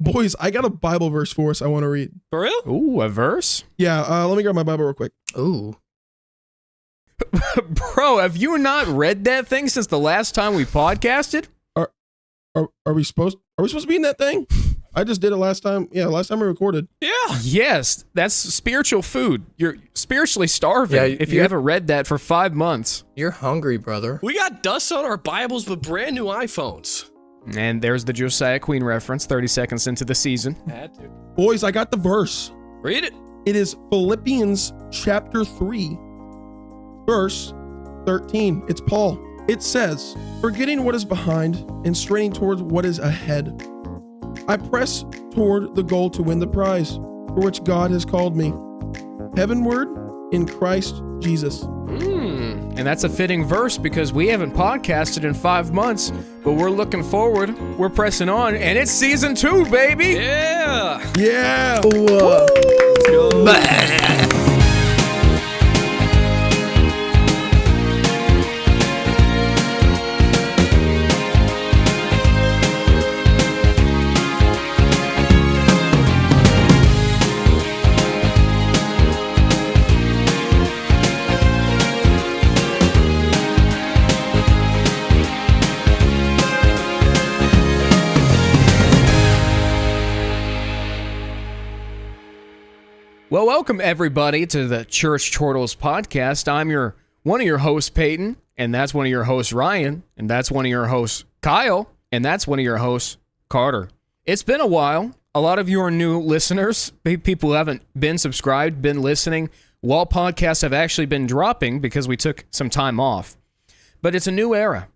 Boys, I got a Bible verse for us I want to read. For real? Ooh, a verse? Yeah, let me grab my Bible real quick. Ooh. Bro, have you not read that thing since the last time we podcasted? Are we supposed to be in that thing? I just did it last time. Yeah, last time we recorded. Yeah. Yes, that's spiritual food. You're spiritually starving if you haven't read that for 5 months. You're hungry, brother. We got dust on our Bibles with brand new iPhones. And there's the Josiah Queen reference 30 seconds into the season. Had to. Boys, I got the verse. Read it. It is Philippians chapter 3, verse 13. It's Paul. It says, forgetting what is behind and straining towards what is ahead, I press toward the goal to win the prize for which God has called me, heavenward in Christ Jesus. And that's a fitting verse because we haven't podcasted in 5 months, but we're looking forward. We're pressing on, and it's season 2, baby. Yeah. Yeah. Let's go. Well, welcome everybody to the Church Chortles podcast. I'm one of your hosts, Peyton, and that's one of your hosts, Ryan, and that's one of your hosts, Kyle, and that's one of your hosts, Carter. It's been a while. A lot of you are new listeners, people who haven't been subscribed, been listening, while podcasts have actually been dropping because we took some time off. But it's a new era.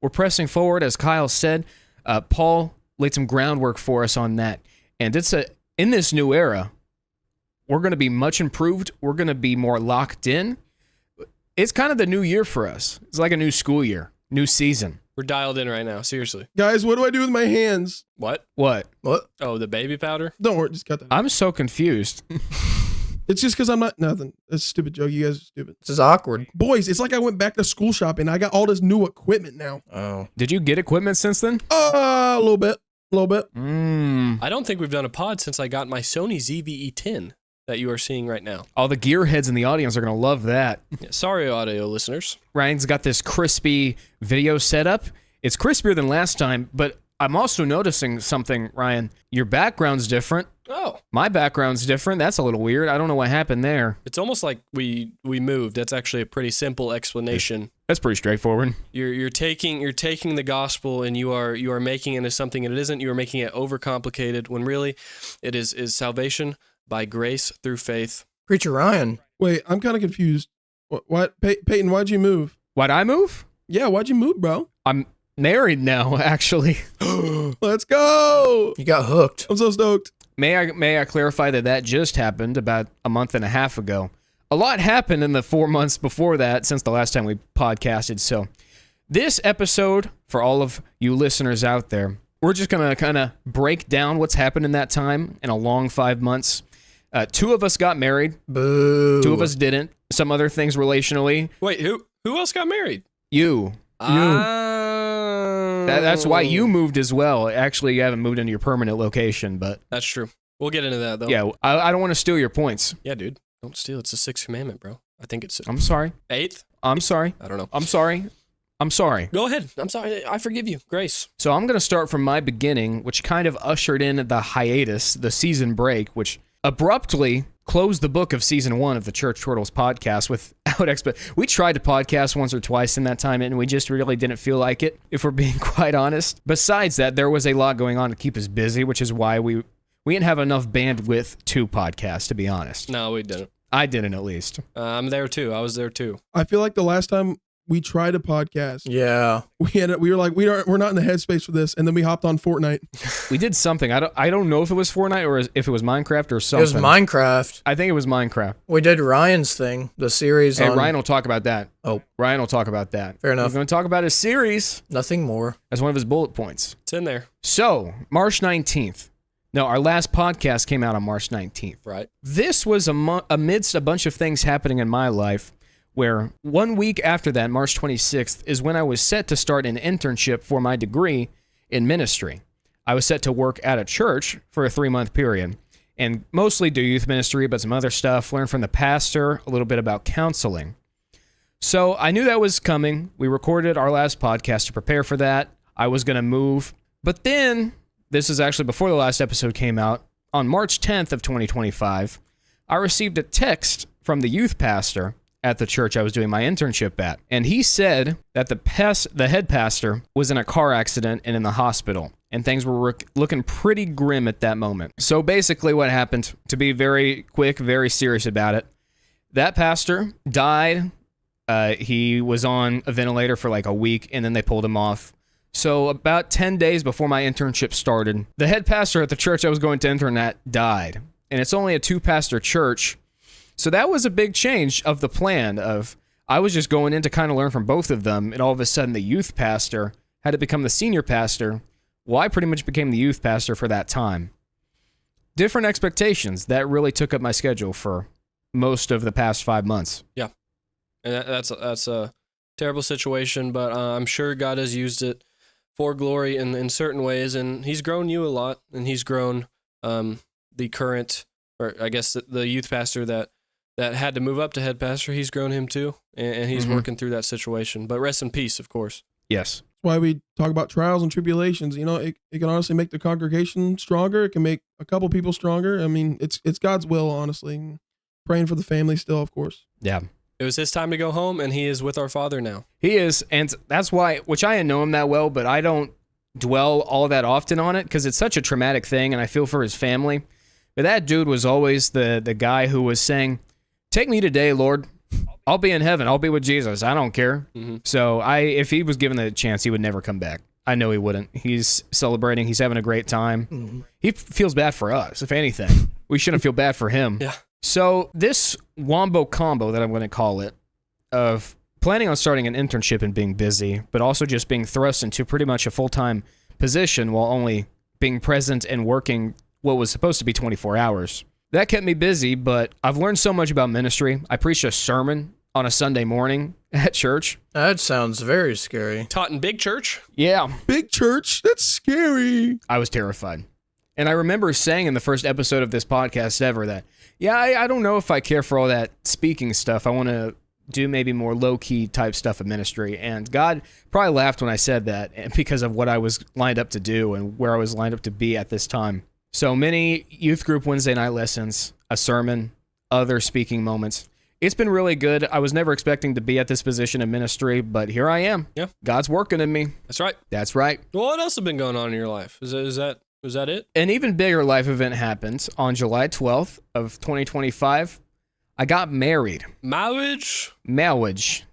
We're pressing forward, as Kyle said. Paul laid some groundwork for us on that. And in this new era, we're going to be much improved. We're going to be more locked in. It's kind of the new year for us. It's like a new school year, new season. We're dialed in right now. Seriously. Guys, what do I do with my hands? What? What? Oh, the baby powder? Don't worry, just cut that. I'm so confused. It's just because I'm not nothing. That's a stupid joke. You guys are stupid. This is awkward. Boys, it's like I went back to school shopping. I got all this new equipment now. Oh. Did you get equipment since then? A little bit. I don't think we've done a pod since I got my Sony ZV-E10 that you are seeing right now. All the gearheads in the audience are going to love that. Yeah, sorry, audio listeners. Ryan's got this crispy video setup. It's crispier than last time, but I'm also noticing something, Ryan. Your background's different. Oh. My background's different. That's a little weird. I don't know what happened there. It's almost like we moved. That's actually a pretty simple explanation. That's pretty straightforward. You're taking the gospel and you are making it into something it isn't. You are making it overcomplicated when really it is salvation by grace through faith. Preacher Ryan. Wait, I'm kind of confused. What? Peyton, why'd you move? Why'd I move? Yeah, why'd you move, bro? I'm married now, actually. Let's go. You got hooked. I'm so stoked. May I clarify that just happened about a month and a half ago. A lot happened in the 4 months before that since the last time we podcasted. So this episode, for all of you listeners out there, we're just going to kind of break down what's happened in that time in a long 5 months. 2 of us got married. Boo. 2 of us didn't. Some other things relationally. Wait, who else got married? You. That's why you moved as well. Actually, you haven't moved into your permanent location, but... That's true. We'll get into that, though. Yeah, I don't want to steal your points. Yeah, dude. Don't steal. It's the 6th commandment, bro. I think it's... I'm sorry. 8th? I'm sorry. I don't know. I'm sorry. Go ahead. I'm sorry. I forgive you. Grace. So I'm going to start from my beginning, which kind of ushered in the hiatus, the season break, which abruptly closed the book of season 1 of the Church Chortles podcast without we tried to podcast once or twice in that time, and we just really didn't feel like it, if we're being quite honest. Besides that, there was a lot going on to keep us busy, which is why we didn't have enough bandwidth to podcast, to be honest. No, we didn't. I didn't, at least. I'm there, too. I was there, too. I feel like the last time we tried a podcast, yeah, we were like, we're not in the headspace for this, and then we hopped on Fortnite. We did something. I don't know if it was Fortnite or if it was Minecraft or something. it was Minecraft. I think it was Minecraft. We did Ryan's thing, the series. Hey, on... Ryan will talk about that. Oh, Ryan will talk about that. Fair enough. We're going to talk about his series. Nothing more. As one of his bullet points. It's in there. So, March 19th. No, our last podcast came out on March 19th. Right. This was amidst a bunch of things happening in my life, where 1 week after that, March 26th, is when I was set to start an internship for my degree in ministry. I was set to work at a church for a 3-month period and mostly do youth ministry, but some other stuff, learn from the pastor, a little bit about counseling. So I knew that was coming. We recorded our last podcast to prepare for that. I was going to move. But then, this is actually before the last episode came out, on March 10th of 2025, I received a text from the youth pastor at the church I was doing my internship at. And he said that the head pastor was in a car accident and in the hospital. And things were looking pretty grim at that moment. So basically what happened, to be very quick, very serious about it, that pastor died. He was on a ventilator for like a week, and then they pulled him off. So about 10 days before my internship started, the head pastor at the church I was going to intern at died. And it's only a 2-pastor church. So that was a big change of the plan of I was just going in to kind of learn from both of them, and all of a sudden the youth pastor had to become the senior pastor. Well, I pretty much became the youth pastor for that time. Different expectations. That really took up my schedule for most of the past 5 months. Yeah. And that's a terrible situation, but I'm sure God has used it for glory in certain ways, and he's grown you a lot, and he's grown the current, or I guess the youth pastor that had to move up to head pastor. He's grown him too, and he's working through that situation. But rest in peace, of course. Yes. Why we talk about trials and tribulations. You know, it can honestly make the congregation stronger. It can make a couple people stronger. I mean, it's God's will, honestly. Praying for the family still, of course. Yeah. It was his time to go home, and he is with our Father now. He is, and that's why, which I didn't know him that well, but I don't dwell all that often on it because it's such a traumatic thing, and I feel for his family. But that dude was always the guy who was saying, "Take me today, Lord. I'll be in heaven. I'll be with Jesus. I don't care." Mm-hmm. So if he was given the chance, he would never come back. I know he wouldn't. He's celebrating. He's having a great time. Mm-hmm. He feels bad for us, if anything. We shouldn't feel bad for him. Yeah. So this wombo combo that I'm going to call it, of planning on starting an internship and being busy, but also just being thrust into pretty much a full-time position while only being present and working what was supposed to be 24 hours. That kept me busy, but I've learned so much about ministry. I preached a sermon on a Sunday morning at church. That sounds very scary. Taught in big church? Yeah. Big church? That's scary. I was terrified. And I remember saying in the first episode of this podcast ever that, yeah, I don't know if I care for all that speaking stuff. I want to do maybe more low-key type stuff in ministry. And God probably laughed when I said that because of what I was lined up to do and where I was lined up to be at this time. So many youth group Wednesday night lessons, a sermon, other speaking moments. It's been really good. I was never expecting to be at this position in ministry, but here I am. Yeah. God's working in me. That's right. That's right. Well, what else has been going on in your life? Was that it? An even bigger life event happened on July 12th of 2025. I got married. Marriage? Marriage.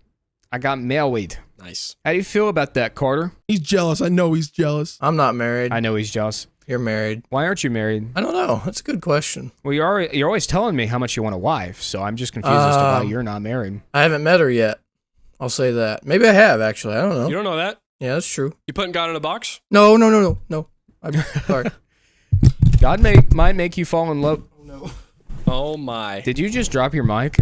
I got married. Nice. How do you feel about that, Carter? He's jealous. I know he's jealous. I'm not married. I know he's jealous. You're married. Why aren't you married? I don't know. That's a good question. Well, you're always telling me how much you want a wife, so I'm just confused as to why you're not married. I haven't met her yet. I'll say that. Maybe I have, actually. I don't know. You don't know that? Yeah, that's true. You putting God in a box? No. I'm sorry. God might make you fall in love. Oh, no. Oh, my. Did you just drop your mic?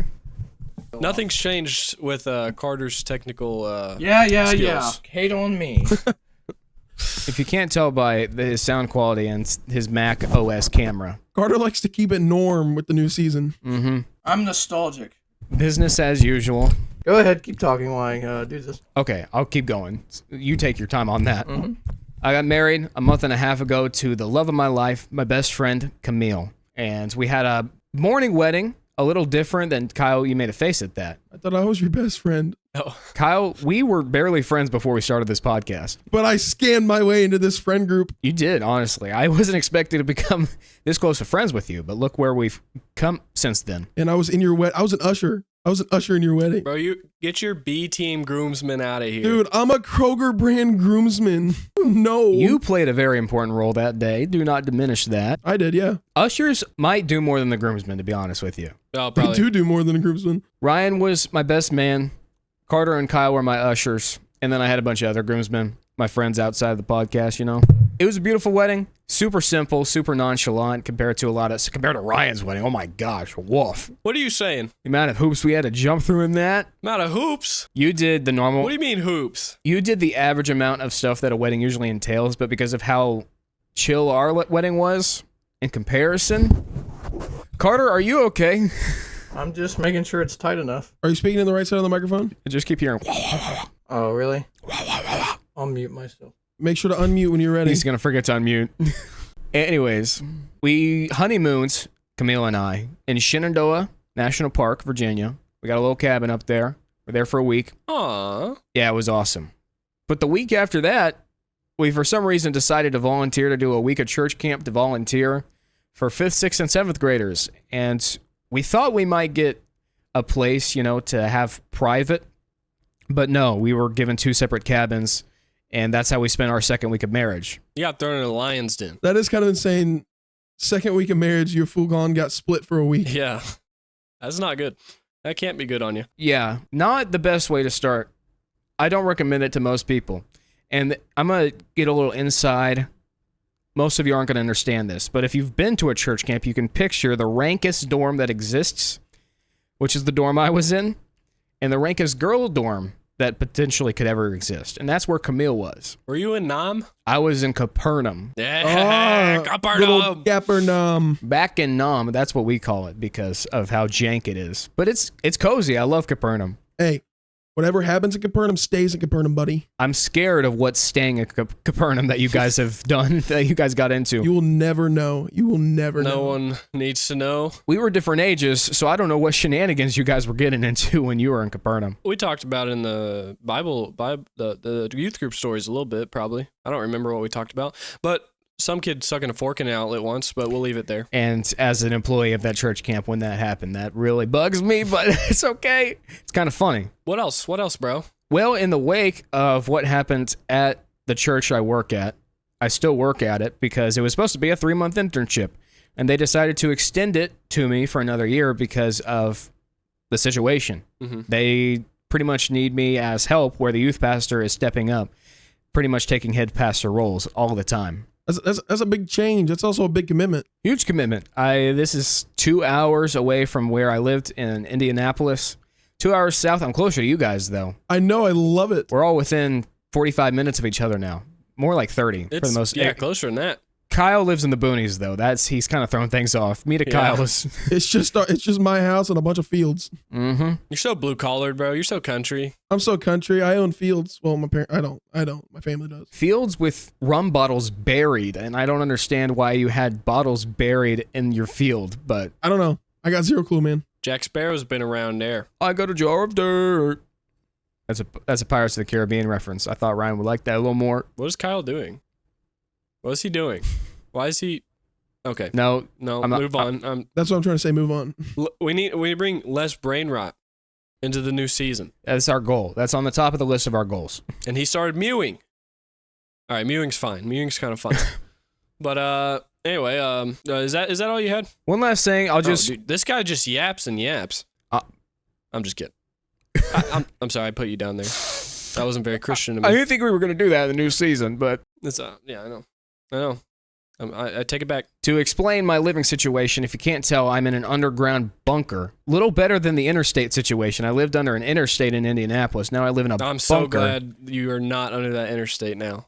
Nothing's changed with Carter's technical Yeah. Hate on me. If you can't tell by his sound quality and his Mac OS camera. Carter likes to keep it norm with the new season. Mm-hmm. I'm nostalgic. Business as usual. Go ahead. Keep talking while I do this. Okay, I'll keep going. You take your time on that. Mm-hmm. I got married a month and a half ago to the love of my life, my best friend, Camille. And we had a morning wedding, a little different than Kyle. You made a face at that. I thought I was your best friend. Oh. Kyle, we were barely friends before we started this podcast. But I scanned my way into this friend group. You did, honestly. I wasn't expecting to become this close of friends with you, but look where we've come since then. And I was in your I was an usher. I was an usher in your wedding. Bro, you get your B-team groomsmen out of here. Dude, I'm a Kroger brand groomsman. No. You played a very important role that day. Do not diminish that. I did, yeah. Ushers might do more than the groomsmen, to be honest with you. Oh, I probably. do more than a groomsman. Ryan was my best man. Carter and Kyle were my ushers. And then I had a bunch of other groomsmen, my friends outside of the podcast, you know. It was a beautiful wedding. Super simple, super nonchalant compared to Ryan's wedding. Oh my gosh, woof. What are you saying? The amount of hoops we had to jump through in that. Amount of hoops? You did the normal. What do you mean hoops? You did the average amount of stuff that a wedding usually entails, but because of how chill our wedding was in comparison. Carter, are you okay? I'm just making sure it's tight enough. Are you speaking in the right side of the microphone? I just keep hearing. Oh, really? I'll mute myself. Make sure to unmute when you're ready. He's gonna forget to unmute. Anyways, we honeymooned, Camille and I, in Shenandoah National Park, Virginia. We got a little cabin up there. We're there for a week. Aw. Yeah, it was awesome. But the week after that, we for some reason decided to volunteer to do a week of church camp to volunteer for 5th, 6th, and 7th graders. And we thought we might get a place, to have private. But no, we were given 2 separate cabins. And that's how we spent our second week of marriage. You got thrown in a lion's den. That is kind of insane. Second week of marriage, your full gone got split for a week. Yeah. That's not good. That can't be good on you. Yeah, not the best way to start. I don't recommend it to most people. And I'm going to get a little inside. Most of you aren't going to understand this, but if you've been to a church camp, you can picture the rankest dorm that exists, which is the dorm I was in, and the rankest girl dorm that potentially could ever exist. And that's where Camille was. Were you in Nam? I was in Capernaum. Yeah. Little Capernaum. Back in Nam, that's what we call it because of how jank it is. But it's cozy. I love Capernaum. Hey, whatever happens in Capernaum stays in Capernaum, buddy. I'm scared of what's staying in Capernaum that you guys have done, that you guys got into. You will never know. You will never know. No one needs to know. We were different ages, so I don't know what shenanigans you guys were getting into when you were in Capernaum. We talked about it in the Bible, the youth group stories a little bit, probably. I don't remember what we talked about. But some kid sucking a fork in an outlet once, but we'll leave it there. And as an employee of that church camp, when that happened, that really bugs me, but it's okay. It's kind of funny. What else? What else, bro? Well, in the wake of what happened at the church I work at, I still work at it because it was supposed to be a 3-month internship. And they decided to extend it to me for another year because of the situation. Mm-hmm. They pretty much need me as help where the youth pastor is stepping up, pretty much taking head pastor roles all the time. That's a big change. That's also a big commitment. Huge commitment. This is 2 hours away from where I lived in Indianapolis. 2 hours south. I'm closer to you guys, though. I know. I love it. We're all within 45 minutes of each other now. More like 30 for the most. Yeah, closer than that. Kyle lives in the boonies, though. He's kind of throwing things off. Me to Kyle is. It's just my house and a bunch of fields. Mm-hmm. You're so blue collared, bro. You're so country. I'm so country. I own fields. Well, I don't. My family does. Fields with rum bottles buried, and I don't understand why you had bottles buried in your field, but I don't know. I got zero clue, man. Jack Sparrow's been around there. I got a jar of dirt. That's a Pirates of the Caribbean reference. I thought Ryan would like that a little more. What is Kyle doing? What is he doing? Why is he? Okay. No, move on. That's what I'm trying to say. Move on. We need to bring less brain rot into the new season. That's our goal. That's on the top of the list of our goals. And he started mewing. All right, mewing's fine. Mewing's kind of fun. But anyway, is that all you had? One last thing. Dude, this guy just yaps and yaps. I'm just kidding. I'm sorry, I put you down there. That wasn't very Christian to me. I didn't think we were going to do that in the new season, but It's yeah, I know. I take it back. To explain my living situation, if you can't tell, I'm in an underground bunker. Little better than the interstate situation. I lived under an interstate in Indianapolis. Now I live in a bunker. I'm so glad you are not under that interstate now.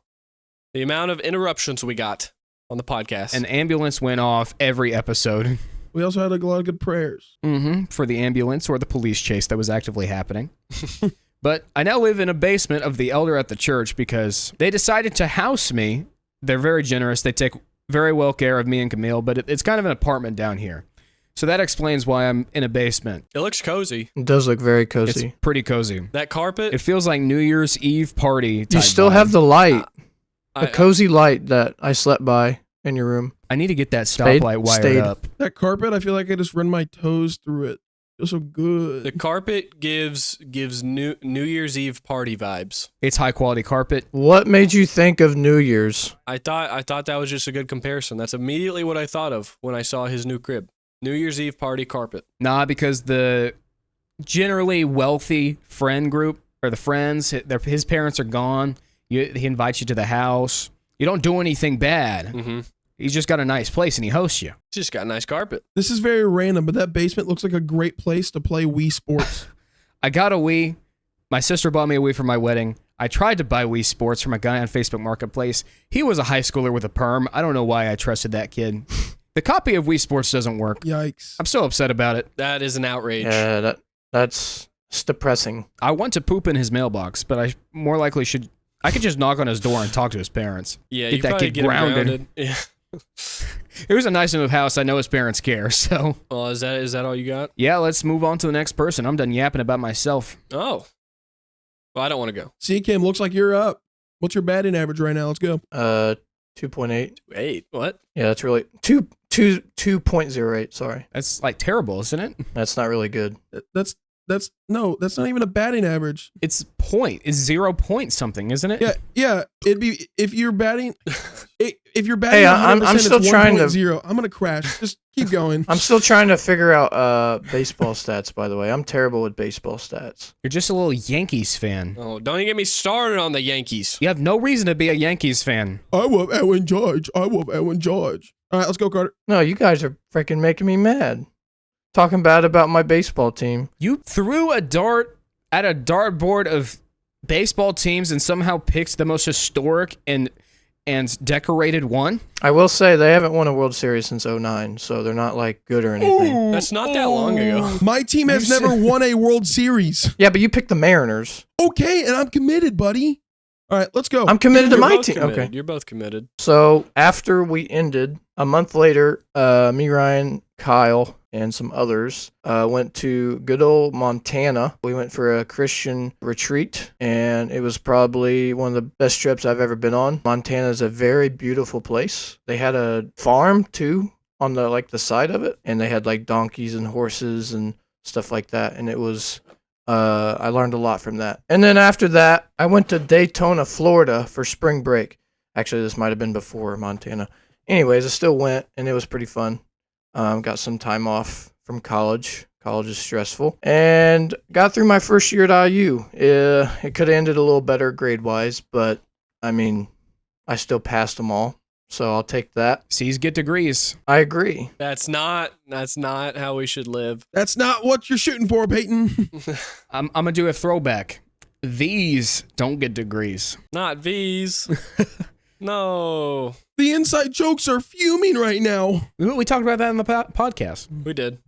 The amount of interruptions we got on the podcast. An ambulance went off every episode. We also had a lot of good prayers. For the ambulance or the police chase that was actively happening. But I now live in a basement of the elder at the church because they decided to house me. They're very generous. They take very well care of me and Camille, but it's kind of an apartment down here. So that explains why I'm in a basement. It looks cozy. It does look very cozy. It's pretty cozy. That carpet. It feels like New Year's Eve party type You still vibe. have the light, I- the cozy light that I slept by in your room. I need to get that stoplight wired Stayed. up. That carpet, I feel like I just run my toes through it. Feels so good. The carpet gives New Year's Eve party vibes. It's high quality carpet. What made you think of New Year's? I thought that was just a good comparison. That's immediately what I thought of when I saw his new crib. New Year's Eve party carpet. Nah, because the generally wealthy friend group, or the friends, his parents are gone. He invites you to the house. You don't do anything bad. Mm-hmm. He's just got a nice place and he hosts you. Just got a nice carpet. This is very random, but that basement looks like a great place to play Wii Sports. I got a Wii. My sister bought me a Wii for my wedding. I tried to buy Wii Sports from a guy on Facebook Marketplace. He was a high schooler with a perm. I don't know why I trusted that kid. The copy of Wii Sports doesn't work. Yikes. I'm so upset about it. That is an outrage. Yeah, that's depressing. I want to poop in his mailbox, but I more likely should. I could just knock on his door and talk to his parents. Yeah, get you that probably kid get him grounded. Yeah. It was a nice enough house. I know his parents care. So Well, is that all you got? yeah, let's move on to the next person. I'm done yapping about myself. Oh. Well, I don't want to go. See, Kim, looks like you're up. What's your batting average right now? Let's go. 2.8. Wait, what? Yeah, that's really 2.08. Sorry, That's like terrible, isn't it? that's not really good. That's that's not even a batting average. It's 0 point something, isn't it? Yeah. It'd be if you're batting. If you're batting, Hey, 100%, I'm still it's trying to- 1.0. I'm gonna crash. Just keep going. I'm still trying to figure out baseball stats. By the way, I'm terrible with baseball stats. You're just a little Yankees fan. Oh, don't even get me started on the Yankees. You have no reason to be a Yankees fan. I love Aaron Judge. All right, let's go, Carter. No, you guys are freaking making me mad. Talking bad about my baseball team. You threw a dart at a dartboard of baseball teams and somehow picked the most historic and decorated one. I will say they haven't won a World Series since 2009, so they're not like good or anything. That's not that long ago. My team has You never won a World Series. Yeah, but you picked the Mariners. Okay, and I'm committed, buddy. All right, let's go. I'm committed to You're my both team. committed. Okay. You're both committed. So after we ended, a month later, me, Ryan, Kyle, and some others went to good old Montana. We went for a Christian retreat, and it was probably one of the best trips I've ever been on. Montana is a very beautiful place. They had a farm too on the side of it, and they had like donkeys and horses and stuff like that, and it was. I learned a lot from that. And then after that, I went to Daytona, Florida for spring break. Actually, this might have been before Montana. Anyways, I still went, and it was pretty fun. Got some time off from college. College is stressful. And got through my first year at IU. It could have ended a little better grade-wise, but, I mean, I still passed them all. So I'll take that. C's get degrees. I agree. That's not how we should live. That's not what you're shooting for, Peyton. I'm gonna do a throwback. These don't get degrees. Not V's. No. The inside jokes are fuming right now. We talked about that in the podcast. We did.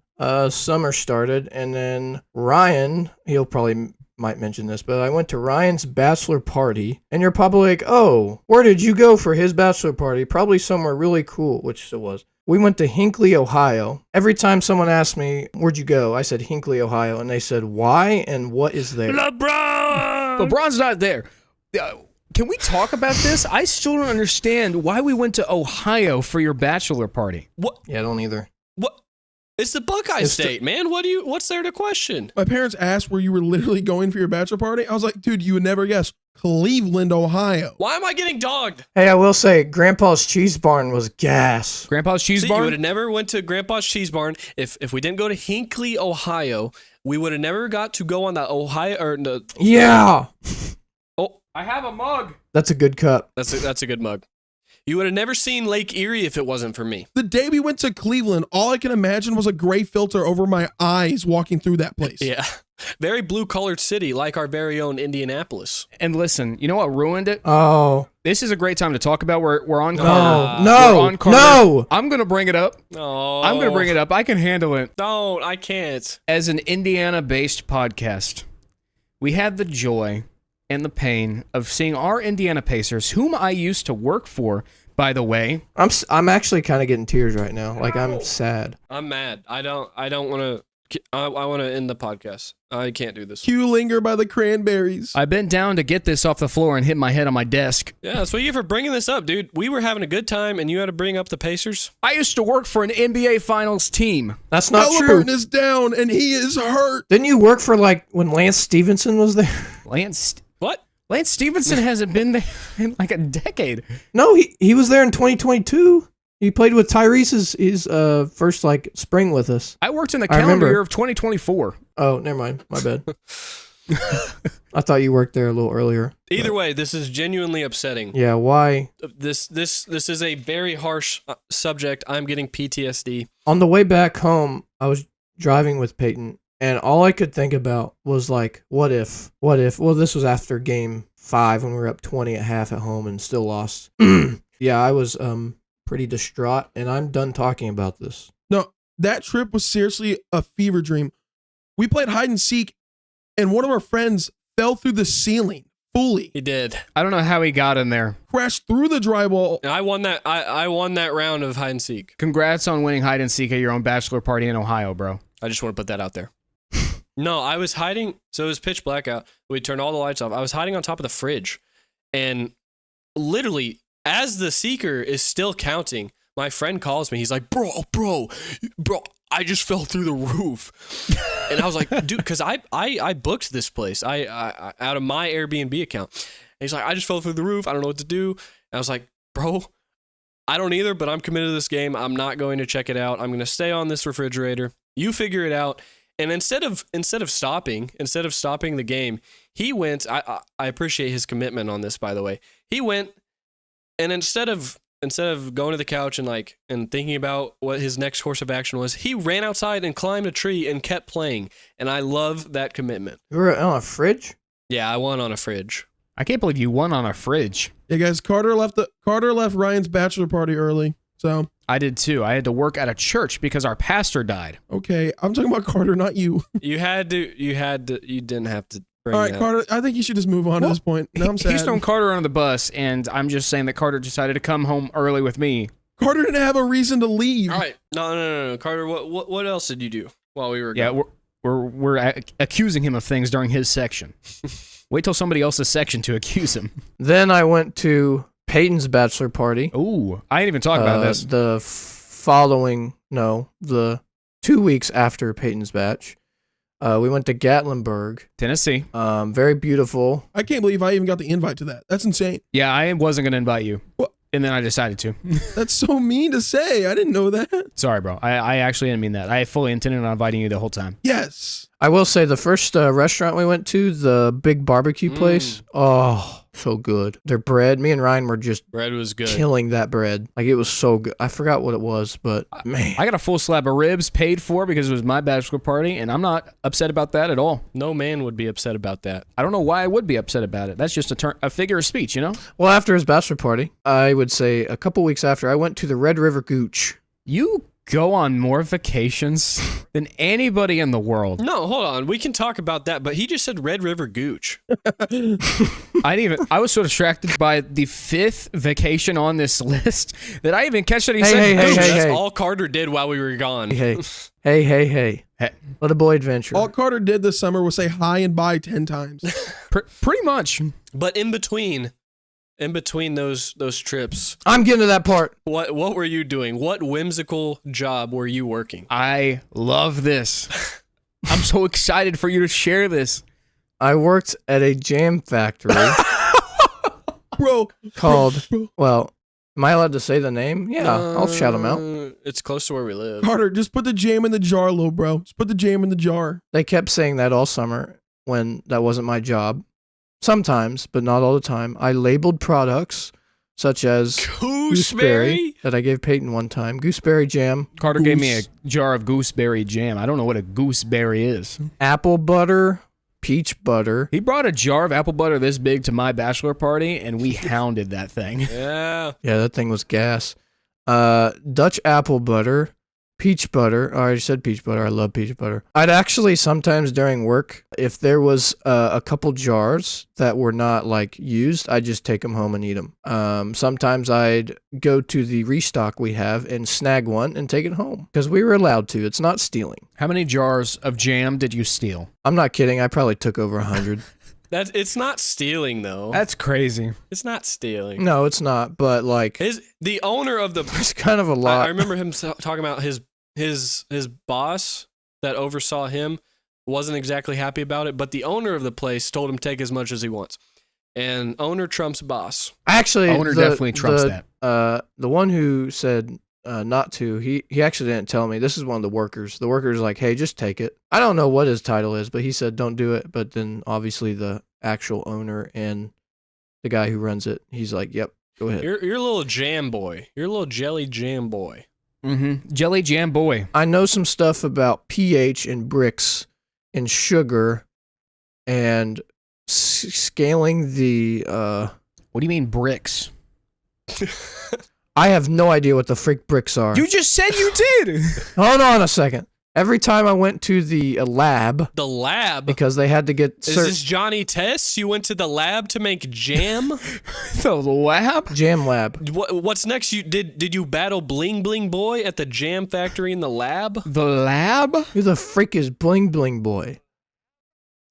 Summer started, and then Ryan, he'll probably might mention this, but I went to Ryan's bachelor party, and you're probably like, oh, where did you go for his bachelor party? Probably somewhere really cool, which it was. We went to Hinckley, Ohio. Every time someone asked me, where'd you go? I said, Hinckley, Ohio, and they said, why and what is there? LeBron's not there. Can we talk about this? I still don't understand why we went to Ohio for your bachelor party. What? Yeah, I don't either. What? It's the Buckeye It's State, man. What's there to question? My parents asked where you were literally going for your bachelor party. I was like, dude, you would never guess. Cleveland, Ohio. Why am I getting dogged? Hey, I will say, Grandpa's Cheese Barn was gas. Grandpa's Cheese See, you Barn? would have never went to Grandpa's Cheese Barn if we didn't go to Hinckley, Ohio. We would have never got to go on the Ohio or the. Yeah! Oh, I have a mug. That's a good cup. that's a good mug. You would have never seen Lake Erie if it wasn't for me. The day we went to Cleveland, all I can imagine was a gray filter over my eyes walking through that place. Yeah, very blue-colored city, like our very own Indianapolis. And listen, you know what ruined it? Oh. This is a great time to talk about. We're on No. Carter. No. We're on Carter. No. I'm going to bring it up. Oh, I'm going to bring it up. I can handle it. Don't. I can't. As an Indiana-based podcast, we had the joy and the pain of seeing our Indiana Pacers, whom I used to work for, by the way. I'm actually kind of getting tears right now. Like, I'm sad. I'm mad. I don't want to. I want to end the podcast. I can't do this. Cue Linger by the Cranberries. I bent down to get this off the floor and hit my head on my desk. Yeah, that's what you get for bringing this up, dude. We were having a good time, and you had to bring up the Pacers. I used to work for an NBA Finals team. That's not true. Halliburton is down, and he is hurt. Didn't you work for, like, when Lance Stevenson was there? What? Lance Stevenson hasn't been there in like a decade. No, he was there in 2022. He played with Tyrese his first, like, spring with us. I worked in the I calendar remember. year of 2024. Oh, never mind. My bad. I thought you worked there a little earlier. Either way, this is genuinely upsetting. Yeah, why? This is a very harsh subject. I'm getting PTSD. On the way back home, I was driving with Peyton, And all I could think about was like, what if? Well, this was after game 5 when we were up 20 at half at home and still lost. Yeah, I was pretty distraught, and I'm done talking about this. No, that trip was seriously a fever dream. We played hide and seek, and one of our friends fell through the ceiling fully. He did. I don't know how he got in there. Crashed through the drywall. And I won that. I won that round of hide and seek. Congrats on winning hide and seek at your own bachelor party in Ohio, bro. I just want to put that out there. No, I was hiding. So it was pitch black out. We turned all the lights off. I was hiding on top of the fridge, and literally, as the seeker is still counting, my friend calls me. He's like, bro, I just fell through the roof. And I was like, dude, because I booked this place. I out of my Airbnb account. And he's like, I just fell through the roof. I don't know what to do. And I was like, bro, I don't either, but I'm committed to this game. I'm not going to check it out. I'm going to stay on this refrigerator. You figure it out. And instead of stopping the game, he went. I appreciate his commitment on this, by the way. He went, and instead of going to the couch and thinking about what his next course of action was, he ran outside and climbed a tree and kept playing. And I love that commitment. You were on a fridge? Yeah, I won on a fridge. I can't believe you won on a fridge. Yeah, guys, Carter left Ryan's bachelor party early. So I did too. I had to work at a church because our pastor died. okay, I'm talking about Carter, not you. You didn't have to bring All right, that. Carter, I think you should just move on at this point. Now I'm sad. He's throwing Carter under the bus, and I'm just saying that Carter decided to come home early with me. Carter didn't have a reason to leave. All right, no, Carter. What else did you do while we were? Yeah, gone? we're accusing him of things during his section. Wait till somebody else's section to accuse him. Then I went to Peyton's bachelor party. Ooh, I didn't even talk about this. The 2 weeks after Peyton's batch. We went to Gatlinburg. Tennessee. Very beautiful. I can't believe I even got the invite to that. That's insane. Yeah, I wasn't going to invite you. What? And then I decided to. That's so mean to say. I didn't know that. Sorry, bro. I actually didn't mean that. I fully intended on inviting you the whole time. Yes. I will say the first restaurant we went to, the big barbecue place. Oh, so good. Their bread, me and Ryan were just Bread was good. killing that bread. Like, it was so good. I forgot what it was, but man. I got a full slab of ribs paid for because it was my bachelor party, and I'm not upset about that at all. No man would be upset about that. I don't know why I would be upset about it. That's just a figure of speech, you know? Well, after his bachelor party, I would say a couple weeks after, I went to the Red River Gooch. You go on more vacations than anybody in the world. No, hold on. We can talk about that, but he just said Red River Gooch. I was so distracted by the 5th vacation on this list that I even catch that he said hey, Gooch. That's hey. all Carter did while we were gone. Hey. Hey. Let a boy adventure. All Carter did this summer was say hi and bye 10 times. Pretty much. But in between those trips, I'm getting to that part. what were you doing? What whimsical job were you working? I love this. I'm so excited for you to share this. I worked at a jam factory Bro. called, well, am I allowed to say the name? Yeah, I'll shout them out. It's close to where we live. Carter, just put the jam in the jar, low bro. Just put the jam in the jar. They kept saying that all summer when that wasn't my job. Sometimes, but not all the time. I labeled products such as gooseberry that I gave Peyton one time. Gooseberry jam. Carter gave me a jar of gooseberry jam. I don't know what a gooseberry is. Apple butter. Peach butter. He brought a jar of apple butter this big to my bachelor party, and we hounded that thing. Yeah. Yeah, that thing was gas. Dutch apple butter. Peach butter. I already said peach butter. I love peach butter. I'd actually sometimes during work, if there was a couple jars that were not like used, I'd just take them home and eat them. Sometimes I'd go to the restock we have and snag one and take it home because we were allowed to. It's not stealing. How many jars of jam did you steal? I'm not kidding. I probably took over 100. It's not stealing though. That's crazy. It's not stealing. No, it's not. But like, The owner of the it's kind of a lot. I remember him talking about his boss that oversaw him wasn't exactly happy about it, but the owner of the place told him take as much as he wants. And owner trumps boss. Actually, Owner definitely trumps that. The one who said not to, he actually didn't tell me. This is one of the workers. The worker's like, hey, just take it. I don't know what his title is, but he said don't do it. But then obviously the actual owner and the guy who runs it, he's like, yep, go ahead. You're a little jam boy. You're a little jelly jam boy. Mm-hmm. Jelly jam boy. I know some stuff about pH and bricks in sugar and scaling the What do you mean bricks? I have no idea what the freak bricks are. You just said you did. Hold on a second. Every time I went to the lab, The lab? because they had to get Is this Johnny Tests? You went to the lab to make jam? The lab? jam lab. What's next? You did you battle Bling Bling Boy at the jam factory in the lab? The lab? Who the freak is Bling Bling Boy?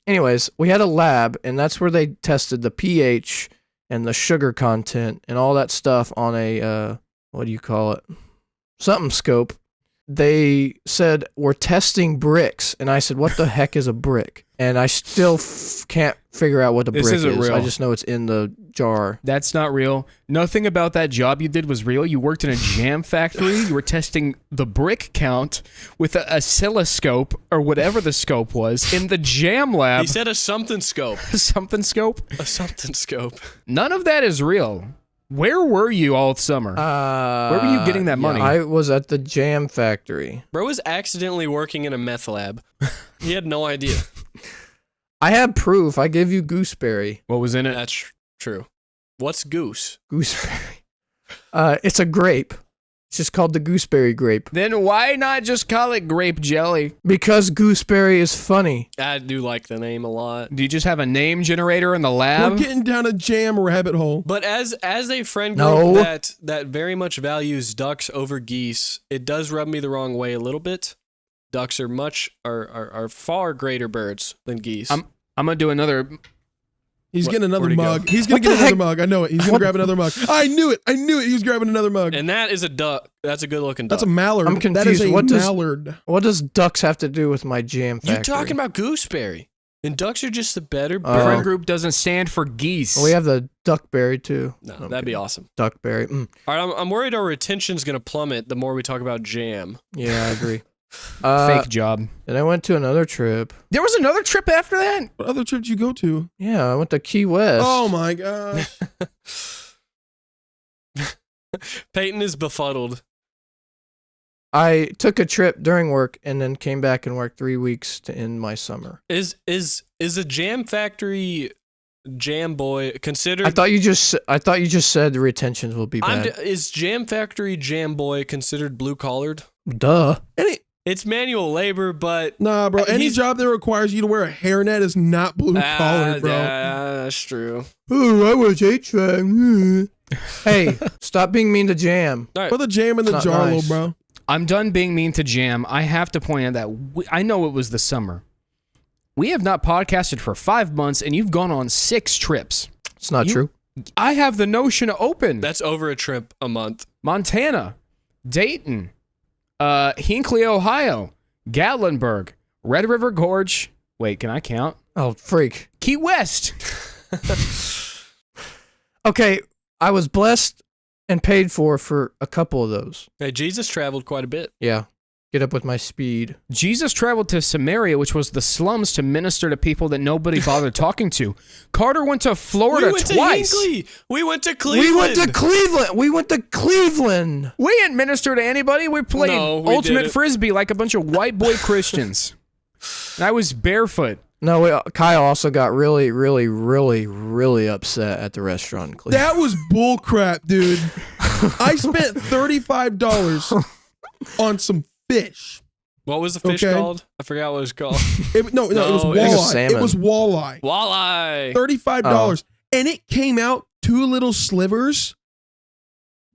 Anyways, we had a lab, and that's where they tested the pH and the sugar content and all that stuff on a, what do you call it? Something scope. They said, we're testing bricks. And I said, what the heck is a brick? And I still can't figure out what a This brick isn't is. real. I just know it's in the jar. That's not real. Nothing about that job you did was real. You worked in a jam factory. You were testing the brick count with a oscilloscope or whatever the scope was in the jam lab. He said a something scope. Something scope? A something scope. None of that is real. Where were you all summer? Where were you getting that money? I was at the jam factory. Bro was accidentally working in a meth lab. He had no idea. I have proof. I give you gooseberry. What was in it? That's true. What's goose? Gooseberry. It's a grape. It's just called the gooseberry grape. Then why not just call it grape jelly? Because gooseberry is funny. I do like the name a lot. Do you just have a name generator in the We're lab? getting down a jam rabbit hole. But as a friend No. group that very much values ducks over geese, it does rub me the wrong way a little bit. Ducks are far greater birds than geese. I'm gonna do another. He's getting another where'd he go? mug. He's gonna What get the another heck? mug. I know it. He's gonna grab another mug. I knew it. He was grabbing another mug. And that is a duck. That's a good looking duck. That's a mallard. I'm That is confused. a What does- mallard. What does ducks have to do with my jam factory? You're talking about gooseberry. And ducks are just the better bird. Oh. Friend group doesn't stand for geese. We have the duckberry too. No, I'm that'd be kidding. awesome. Duckberry. All right, I'm worried our retention's going to plummet the more we talk about jam. Yeah, I agree. Fake job. Then I went to another trip. There was another trip after that? What other trip did you go to? Yeah, I went to Key West. Oh my gosh. Peyton is befuddled. I took a trip during work and then came back and worked 3 weeks to end my summer. Is a jam factory jam boy considered? I thought you just said the retentions will be bad. Is jam factory jam boy considered blue collared? Duh. It's manual labor, but Nah, bro. Any He's- job that requires you to wear a hairnet is not blue collar, bro. Yeah, that's true. Oh, I was HVAC. Hey, stop being mean to Jam. All right. Put the jam in the It's not jar, nice. little bro. I'm done being mean to Jam. I have to point out that I know it was the summer. We have not podcasted for 5 months, and you've gone on 6 trips. It's not true. I have the notion open. That's over a trip a month. Montana, Dayton, Hinckley, Ohio, Gatlinburg, Red River Gorge. Wait, can I count? Oh, freak. Key West. Okay, I was blessed and paid for a couple of those. Hey, Jesus traveled quite a bit. Yeah. Get up with my speed. Jesus traveled to Samaria, which was the slums, to minister to people that nobody bothered talking to. Carter went to Florida we went twice. to Hinckley. We went to Cleveland. We went to Cleveland. We didn't minister to anybody. We played No, we ultimate didn't. frisbee like a bunch of white boy Christians. And I was barefoot. No, Kyle also got really, really, really, really upset at the restaurant in Cleveland. That was bullcrap, dude. I spent $35 on some fish. What was the fish Okay. called? I forgot what it was called. It was No, walleye. it was It salmon. was walleye. Walleye. $35. And it came out 2 little slivers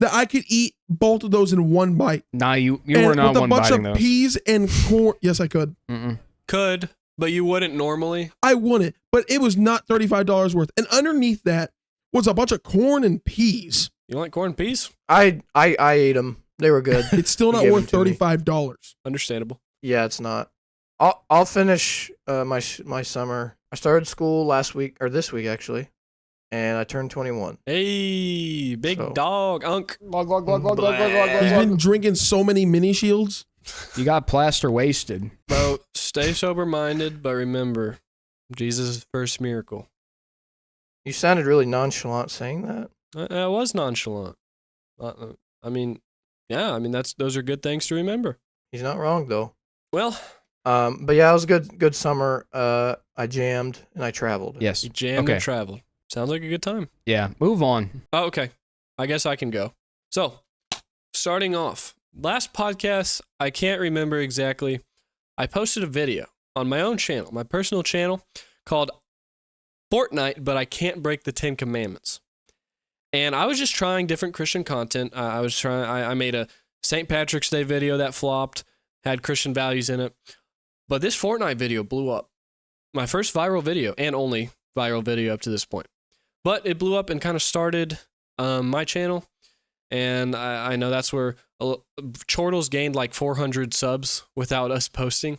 that I could eat both of those in one bite. Nah, you And were not with a one bunch biting of those. peas and corn. Yes, I could. Mm-mm. Could, but you wouldn't normally. I wouldn't, but it was not $35 worth. And underneath that was a bunch of corn and peas. You like corned peas? I ate them. They were good. It's still not Give worth them to me. $35. Understandable. Yeah, it's not. I'll finish my summer. I started school last week or this week actually, and I turned 21. Hey, big So- dog, unk. He's been drinking so many mini shields. You got plaster wasted. Bro, stay sober minded, but remember, Jesus' first miracle. You sounded really nonchalant saying that. I was nonchalant. I mean, yeah, I mean those are good things to remember. He's not wrong though. Well, But yeah, it was a good summer. I jammed and I traveled. Yes. You jammed Okay. and traveled. Sounds like a good time. Yeah. Move on. Oh, okay. I guess I can go. So, starting off, last podcast, I can't remember exactly. I posted a video on my own channel, my personal channel, called Fortnite, but I can't break the 10 Commandments. And I was just trying different Christian content. I made a St. Patrick's Day video that flopped, had Christian values in it. But this Fortnite video blew up. My first viral video, and only viral video up to this point. But it blew up and kind of started my channel. And I know that's where Chortles gained like 400 subs without us posting.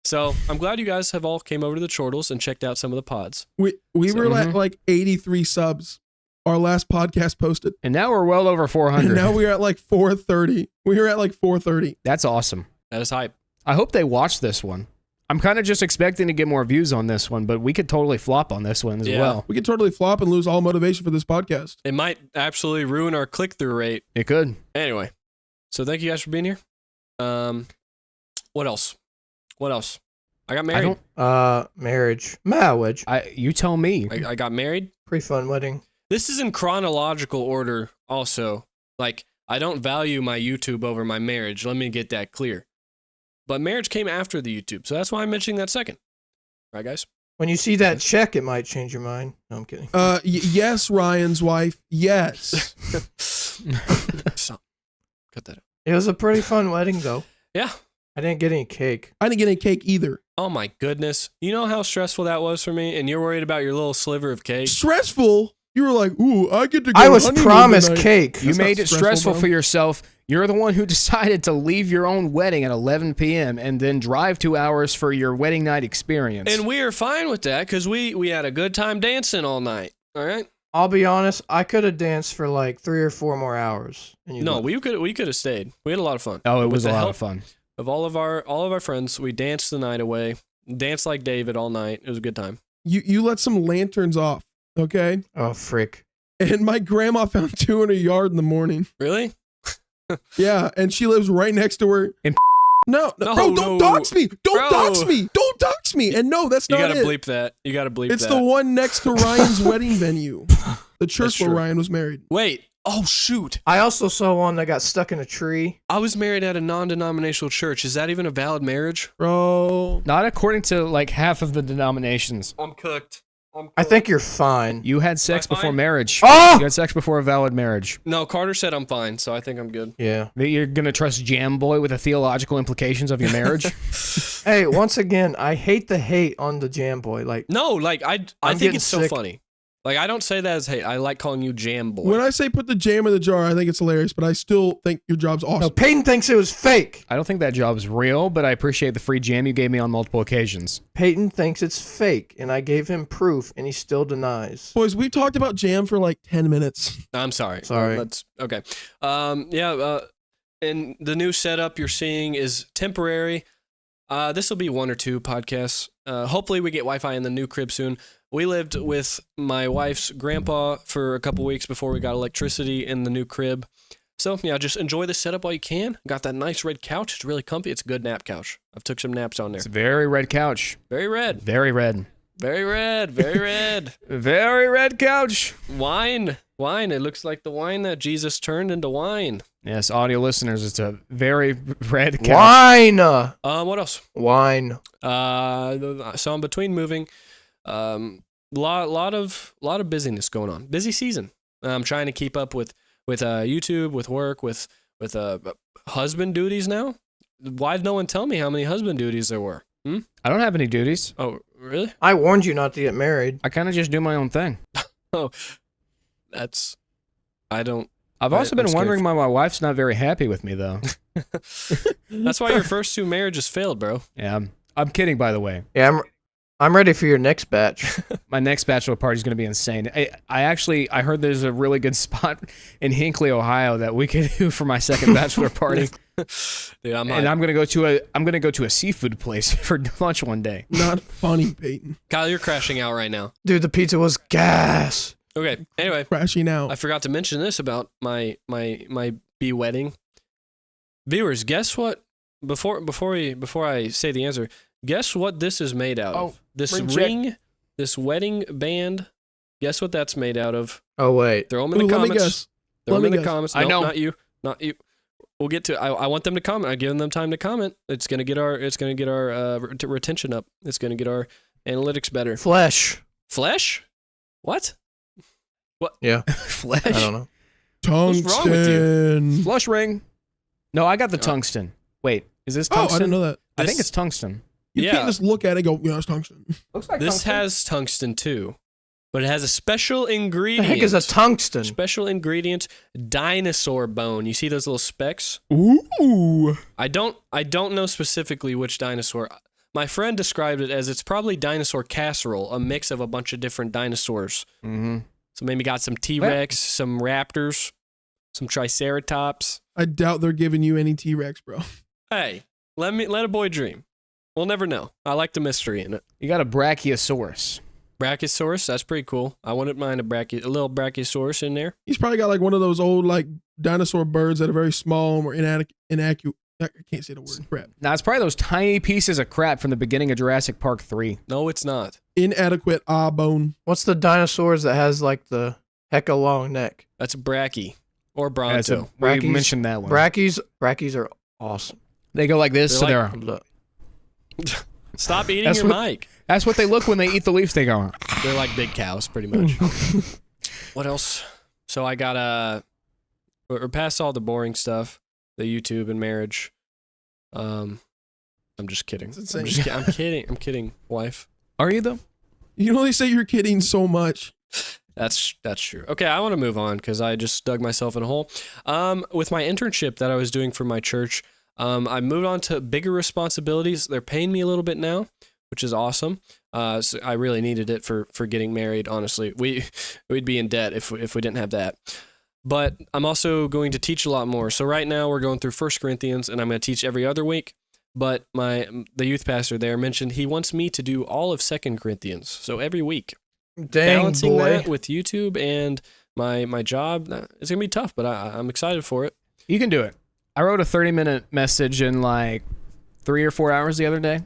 So I'm glad you guys have all came over to the Chortles and checked out some of the pods. We were at like 83 subs. Our last podcast posted. And now we're well over 400. And now we're at like 430. We were at like 430. That's awesome. That is hype. I hope they watch this one. I'm kind of just expecting to get more views on this one, but we could totally flop on this one as well. We could totally flop and lose all motivation for this podcast. It might absolutely ruin our click-through rate. It could. Anyway, so thank you guys for being here. What else? I got married. Marriage. You tell me. I got married. Pretty fun wedding. This is in chronological order also. Like, I don't value my YouTube over my marriage. Let me get that clear. But marriage came after the YouTube, so that's why I'm mentioning that second. Right, guys? When you see that check, it might change your mind. No, I'm kidding. Yes, Ryan's wife. Yes. Stop. Cut that out. It was a pretty fun wedding, though. Yeah. I didn't get any cake. I didn't get any cake either. Oh my goodness. You know how stressful that was for me? And you're worried about your little sliver of cake? Stressful? You were like, ooh, I get to go I was honeymoon promised tonight. cake. You That's made not it stressful bro. for yourself. You're the one who decided to leave your own wedding at 11 p.m. and then drive 2 hours for your wedding night experience. And we are fine with that because we had a good time dancing all night. All right? I'll be honest, I could have danced for like 3 or 4 more hours. And you No, left. we could have stayed. We had a lot of fun. oh, it With was the a lot help of fun. Of all of our friends, we danced the night away. Danced like David all night. It was a good time. You let some lanterns off, okay? Oh, frick. And my grandma found 2 in her yard in the morning. Really? Yeah, and she lives right next to her. In No, No, bro, don't no. dox me. Don't Bro. dox me. Don't dox me. And no, that's You not gotta it. bleep that. You gotta bleep It's that. the one next to Ryan's wedding venue. The That's church where true. Ryan was married. Wait. Oh, shoot. I also saw one that got stuck in a tree. I was married at a non-denominational church. Is that even a valid marriage? Bro. Not according to like half of the denominations. I'm cooked. I think you're fine. You had sex Am I before fine? marriage. Oh! You had sex before a valid marriage. No, Carter said I'm fine, so I think I'm good. Yeah. That you're going to trust Jam Boy with the theological implications of your marriage? Hey, once again, I hate the hate on the Jam Boy. Like, No, like I I'm think getting it's so sick. funny. Like I don't say that as hate. I like calling you Jam Boy. When I say put the jam in the jar, I think it's hilarious, but I still think your job's awesome. no, Peyton thinks it was fake. I don't think that job is real, but I appreciate the free jam you gave me on multiple occasions. Peyton thinks it's fake, and I gave him proof, and he still denies. Boys, we've talked about jam for like 10 minutes. I'm sorry. Sorry. That's okay. And the new setup you're seeing is temporary. This will be 1 or 2 podcasts. Hopefully we get Wi-Fi in the new crib soon. We lived with my wife's grandpa for a couple weeks before we got electricity in the new crib. So yeah, just enjoy the setup while you can. Got that nice red couch. It's really comfy. It's a good nap couch. I've took some naps on there. It's a very red couch. Very red. Very red. Very red. Very red. Very red couch. Wine. It looks like the wine that Jesus turned into wine. Yes, audio listeners, it's a very red couch. Wine! What else? Wine. So I'm between moving. Lot of busyness going on. Busy season. I'm trying to keep up with YouTube, with work, with husband duties now. Why'd no one tell me how many husband duties there were? I don't have any duties. Oh, really? I warned you not to get married. I kind of just do my own thing. I've Also been wondering why my wife's not very happy with me, though. That's why your first 2 marriages failed, bro. Yeah, I'm kidding, by the way. Yeah, I'm ready for your next batch. My next bachelor party is going to be insane. I heard there's a really good spot in Hinckley, Ohio that we could do for my second bachelor party. Dude, I'm going to go to a seafood place for lunch one day. Not funny, Peyton. Kyle, you're crashing out right now. Dude, the pizza was gas. Okay. Anyway, Crashing out. I forgot to mention this about my bee wedding. Viewers, guess what before I say the answer, guess what this is made out of? This ring, this wedding band. Guess what that's made out of? Oh wait. Throw them in the Let me comments. guess. Throw Let them me in the guess. comments. I know. Not you. We'll get to. I want them to comment. I'm giving them time to comment. It's gonna get our retention up. It's gonna get our analytics better. Flesh. Flesh? What? Yeah. Flesh. I don't know. Tungsten. What's wrong with you? Flush ring. No, I got the tungsten. Wait, is this Oh, tungsten? I didn't know that. I think This- it's tungsten. You Yeah. can't just look at it and go, yeah, it's tungsten. Looks like This has tungsten too, but it has a special The ingredient. heck is a tungsten? Special ingredient: dinosaur bone. You see those little specks? Ooh. I don't know specifically which dinosaur. My friend described it as it's probably dinosaur casserole, a mix of a bunch of different dinosaurs. Mm-hmm. So maybe got some T-Rex, some raptors, some triceratops. I doubt they're giving you any T-Rex, bro. Hey, let a boy dream. We'll never know. I like the mystery in it. You got a brachiosaurus. Brachiosaurus, that's pretty cool. I wouldn't mind a little brachiosaurus in there. He's probably got like one of those old like dinosaur birds that are very small and were inaccurate. I can't say the word. Crap. Now, it's probably those tiny pieces of crap from the beginning of Jurassic Park 3. No, it's not. Inadequate bone. What's the dinosaurs that has like the hecka long neck? That's a brachy or That's bronto. we Brachys- mentioned that one. Brackies are awesome. They go like this, They're so like- they're... Stop eating That's your what- mic. That's what they look when they eat the leaves. They go... They're like big cows, pretty much. What else? So I got we're past all the boring stuff, the YouTube and marriage. I'm just kidding. That's I'm, insane. I'm kidding. I'm kidding, wife. Are you, though? You can only say you're kidding so much. That's true. Okay, I want to move on because I just dug myself in a hole. With my internship that I was doing for my church, I moved on to bigger responsibilities. They're paying me a little bit now, which is awesome. So I really needed it for getting married. Honestly, we'd be in debt if we didn't have that. But I'm also going to teach a lot more. So right now we're going through 1 Corinthians, and I'm going to teach every other week. But the youth pastor there mentioned he wants me to do all of 2 Corinthians, so every week. Dang, Balancing boy. that with YouTube and my job, it's gonna be tough, but I'm excited for it. You can do it. I wrote a 30-minute message in like 3 or 4 hours the other day.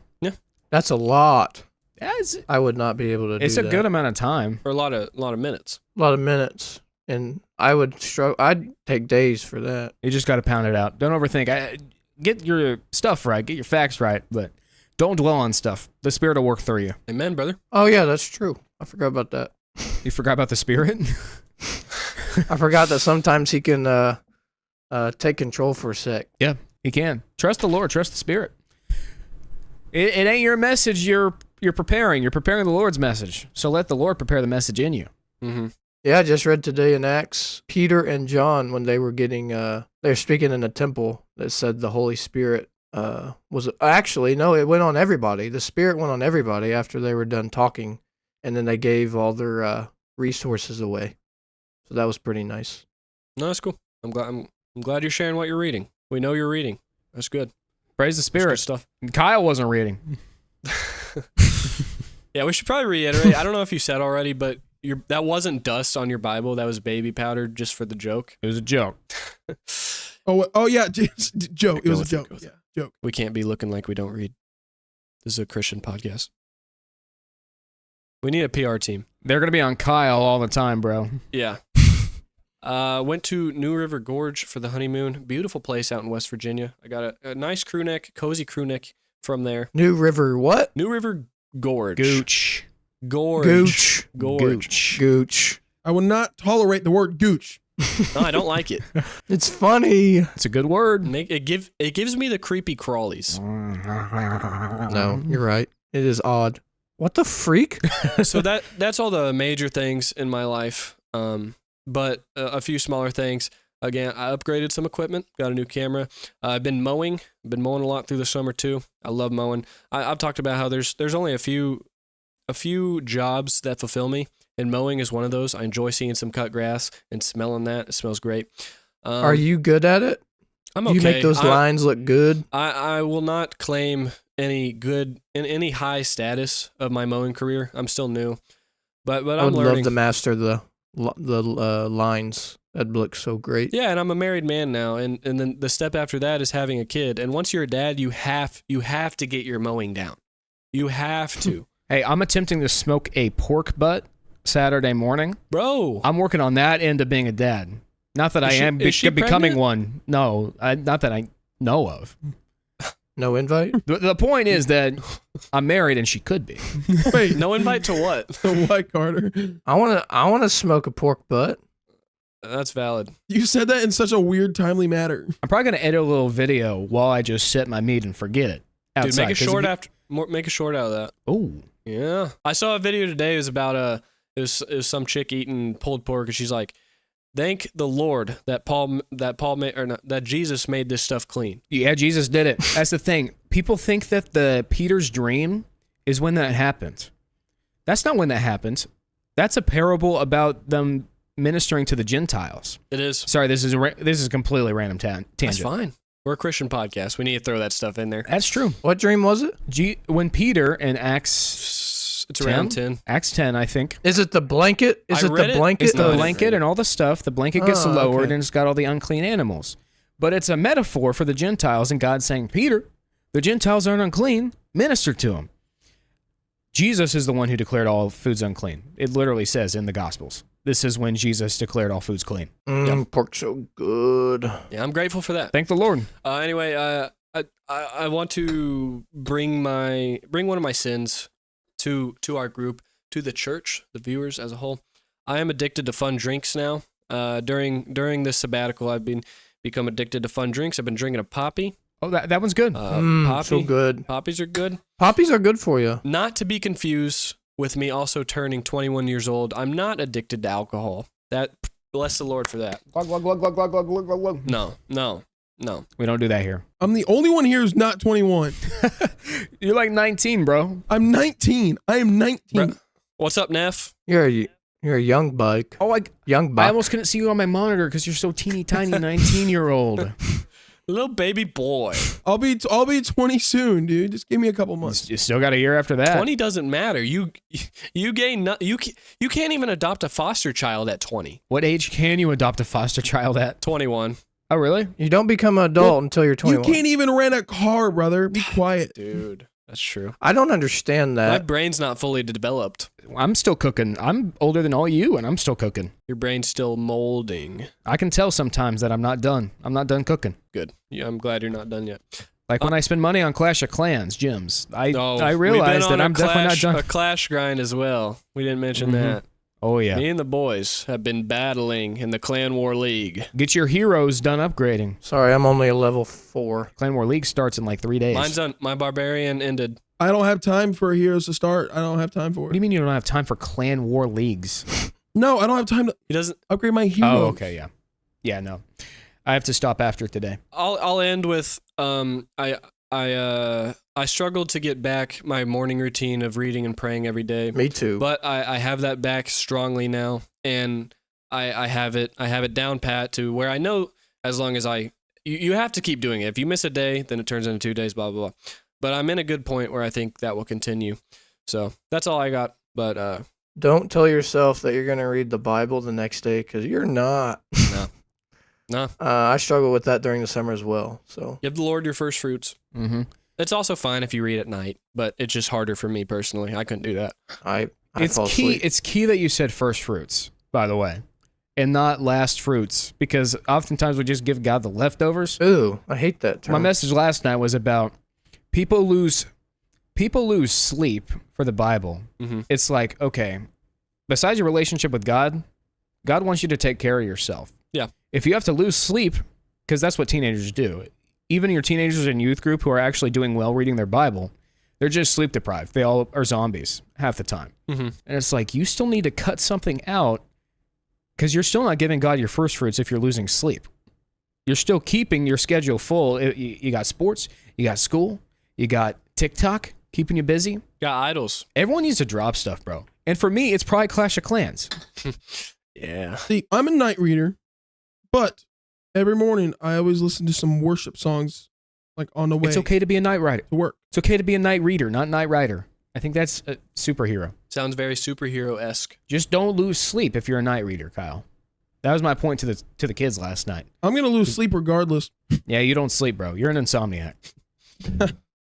That's a lot. It's I would not be able to do a that. good amount of time. For a lot of minutes. A lot of minutes. And I would struggle. I'd take days for that. You just got to pound it out. Don't overthink. Get your stuff right. Get your facts right. But don't dwell on stuff. The Spirit will work through you. Amen, brother. Oh, yeah, that's true. I forgot about that. You forgot about the Spirit? I forgot that sometimes he can take control for a sec. Yeah, you can. Trust the Lord. Trust the Spirit. It ain't your message you're preparing. You're preparing the Lord's message. So let the Lord prepare the message in you. Mm-hmm. Yeah, I just read today in Acts, Peter and John, when they were getting, they were speaking in a temple that said the Holy Spirit was, actually, no, it went on everybody. The Spirit went on everybody after they were done talking, and then they gave all their resources away. So that was pretty nice. No, that's cool. I'm glad you're sharing what you're reading. We know you're reading. That's good. Praise the That's Spirit. good stuff. Kyle wasn't reading. Yeah, we should probably reiterate. I don't know if you said already, but that wasn't dust on your Bible. That was baby powder just for the joke. It was a joke. Oh yeah, joke. It Go was a with it, joke. go with Yeah, it. joke. We can't be looking like we don't read. This is a Christian podcast. We need a PR team. They're going to be on Kyle all the time, bro. Yeah. Went to New River Gorge for the honeymoon. Beautiful place out in West Virginia. I got a nice crew neck, cozy crew neck from there. New River what? New River Gorge. Gooch. Gorge. Gooch. Gorge. Gooch. Gooch. I will not tolerate the word gooch. No, I don't like it. It's funny. It's a good word. It gives me the creepy crawlies. No, you're right. It is odd. What the freak? So that's all the major things in my life. But a few smaller things. Again, I upgraded some equipment, got a new camera. I've been mowing. I've been mowing a lot through the summer too. I love mowing. I've talked about how there's only a few jobs that fulfill me, and mowing is one of those. I enjoy seeing some cut grass and smelling that. It smells great. Are you good at it? I'm Do okay. you make those lines look good? I will not claim any good in any high status of my mowing career. I'm still new, but I I'm would learning. love to master the lines. That'd look so great. Yeah, and I'm a married man now, and then the step after that is having a kid. And once you're a dad, you have to get your mowing down. You have to. Hey, I'm attempting to smoke a pork butt Saturday morning. Bro. I'm working on that end of being a dad. Not that Is she becoming pregnant? one. No, not that I know of. No invite? The point is that I'm married and she could be. Wait, No invite to what? the what, Carter? I wanna smoke a pork butt. That's valid. You said that in such a weird, timely manner. I'm probably going to edit a little video while I just set my meat and forget it. Dude, Outside, make a short out of that. Oh, Yeah. I saw a video today. It was about it was some chick eating pulled pork, and she's like, "Thank the Lord that that Jesus made this stuff clean." yeah, Jesus did it. That's the thing. People think that the Peter's dream is when that happens. That's not when that happens. That's a parable about them ministering to the Gentiles. It is. Sorry, this is a completely random tangent. That's fine. We're a Christian podcast. We need to throw that stuff in there. That's true. What dream was it? When Peter in Acts It's around 10. Acts 10, I think. Is it the blanket? I read it. It's the No, blanket and all the stuff. The blanket gets Oh, lowered okay. and it's got all the unclean animals. But it's a metaphor for the Gentiles, and God's saying, Peter, the Gentiles aren't unclean. Minister to them. Jesus is the one who declared all foods unclean. It literally says in the Gospels. This is when Jesus declared all foods clean. Pork's so good. Yeah, I'm grateful for that. Thank the Lord. Anyway, I want to bring one of my sins to our group, to the church, the viewers as a whole. I am addicted to fun drinks now. During this sabbatical, I've become addicted to fun drinks. I've been drinking a poppy. Oh, that one's good. Poppy. So good. Poppies are good. Poppies are good for you. Not to be confused with me also turning 21 years old. I'm not addicted to alcohol. That, bless the Lord for that. Glug, glug, glug, glug, glug, glug, glug, glug, glug. No. We don't do that here. I'm the only one here who's not 21. You're like 19, bro. I'm 19. I am 19. Bruh. What's up, Neff? You're a young bike. Oh, Young I buck. almost couldn't see you on my monitor because you're so teeny tiny 19-year-old. Little baby boy. I'll be 20 soon, dude. Just give me a couple months. You still got a year after that. 20 doesn't matter. You can't even adopt a foster child at 20. What age can you adopt a foster child at? 21. Oh, really? You don't become an adult until you're 21. You can't even rent a car, brother. Be quiet. Dude, that's true. I don't understand My that. brain's not fully developed. I'm still cooking. I'm older than all you, and I'm still cooking. Your brain's still molding. I can tell sometimes that I'm not done. I'm not done cooking. Good. Yeah, I'm glad you're not done yet. Like when I spend money on Clash of Clans gyms, I we've realize been that on I'm definitely not Clash, done. a Clash grind as well. We didn't mention that. Oh, yeah. Me and the boys have been battling in the Clan War League. Get your heroes done upgrading. Sorry, I'm only a level 4. Clan War League starts in like 3 days. Mine's done. My barbarian ended. I don't have time for heroes to start. I don't have time for What do you it. mean you don't have time for Clan War Leagues? No, I don't have time to He doesn't. upgrade my hero. Oh, okay, yeah. Yeah, no. I have to stop after today. I'll end with I struggled to get back my morning routine of reading and praying every day. Me too. But I have that back strongly now, and I have it down pat to where I know as long as you have to keep doing it. If you miss a day, then it turns into 2 days, blah, blah, blah. But I'm in a good point where I think that will continue. So that's all I got. But Don't tell yourself that you're going to read the Bible the next day because you're not. no, I struggle with that during the summer as well. So give the Lord your first fruits. Mm-hmm. It's also fine if you read at night, but it's just harder for me personally. I couldn't do that. I It's fall key. asleep. It's key that you said first fruits, by the way, and not last fruits, because oftentimes we just give God the leftovers. Ooh, I hate that term. My message last night was about people lose sleep for the Bible. Mm-hmm. It's like, okay, besides your relationship with God, God wants you to take care of yourself. Yeah. If you have to lose sleep, because that's what teenagers do. Even your teenagers in youth group who are actually doing well reading their Bible, they're just sleep deprived. They all are zombies half the time. Mm-hmm. And it's like, you still need to cut something out because you're still not giving God your first fruits if you're losing sleep. You're still keeping your schedule full. You got sports, you got school, you got TikTok keeping you busy. Got idols. Everyone needs to drop stuff, bro. And for me, it's probably Clash of Clans. Yeah. See, I'm a night reader, but every morning I always listen to some worship songs, like on the way It's okay to be a night rider. to work. It's okay to be a night reader, not night rider. I think that's a superhero. Sounds very superhero-esque. Just don't lose sleep if you're a night reader, Kyle. That was my point to the kids last night. I'm gonna lose sleep regardless. Yeah, you don't sleep, bro. You're an insomniac.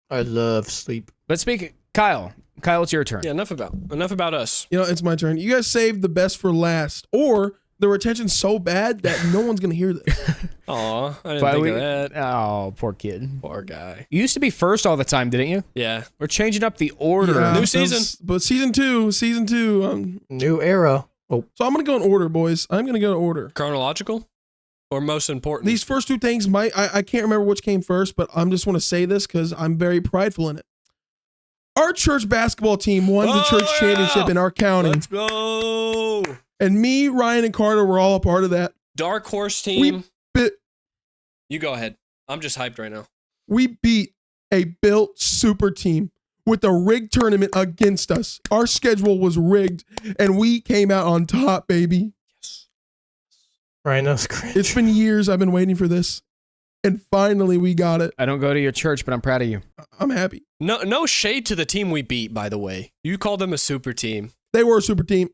I love sleep. But speaking, Kyle, it's your turn. Yeah, enough about us. You know, it's my turn. You guys saved the best for last, or the retention's so bad that no one's gonna hear this. Aw, I didn't think of that. Oh, poor kid. Poor guy. You used to be first all the time, didn't you? Yeah. We're changing up the order. Yeah, New season. but season two. New era. Oh, So I'm gonna go in order, boys. I'm gonna go in order. Chronological? Or most important? These first two things I can't remember which came first, but I'm just want to say this because I'm very prideful in it. Our church basketball team won the church championship in our county. Let's go. And me, Ryan, and Carter were all a part of that. Dark horse team. We You go ahead. I'm just hyped right now. beat a built super team with a rigged tournament against us. Our schedule was rigged, and we came out on top, baby. Yes. Ryan, that's cringe. It's been years I've been waiting for this, and finally we got it. I don't go to your church, but I'm proud of you. I'm happy. No shade to the team we beat, by the way. You called them a super team. They were a super team.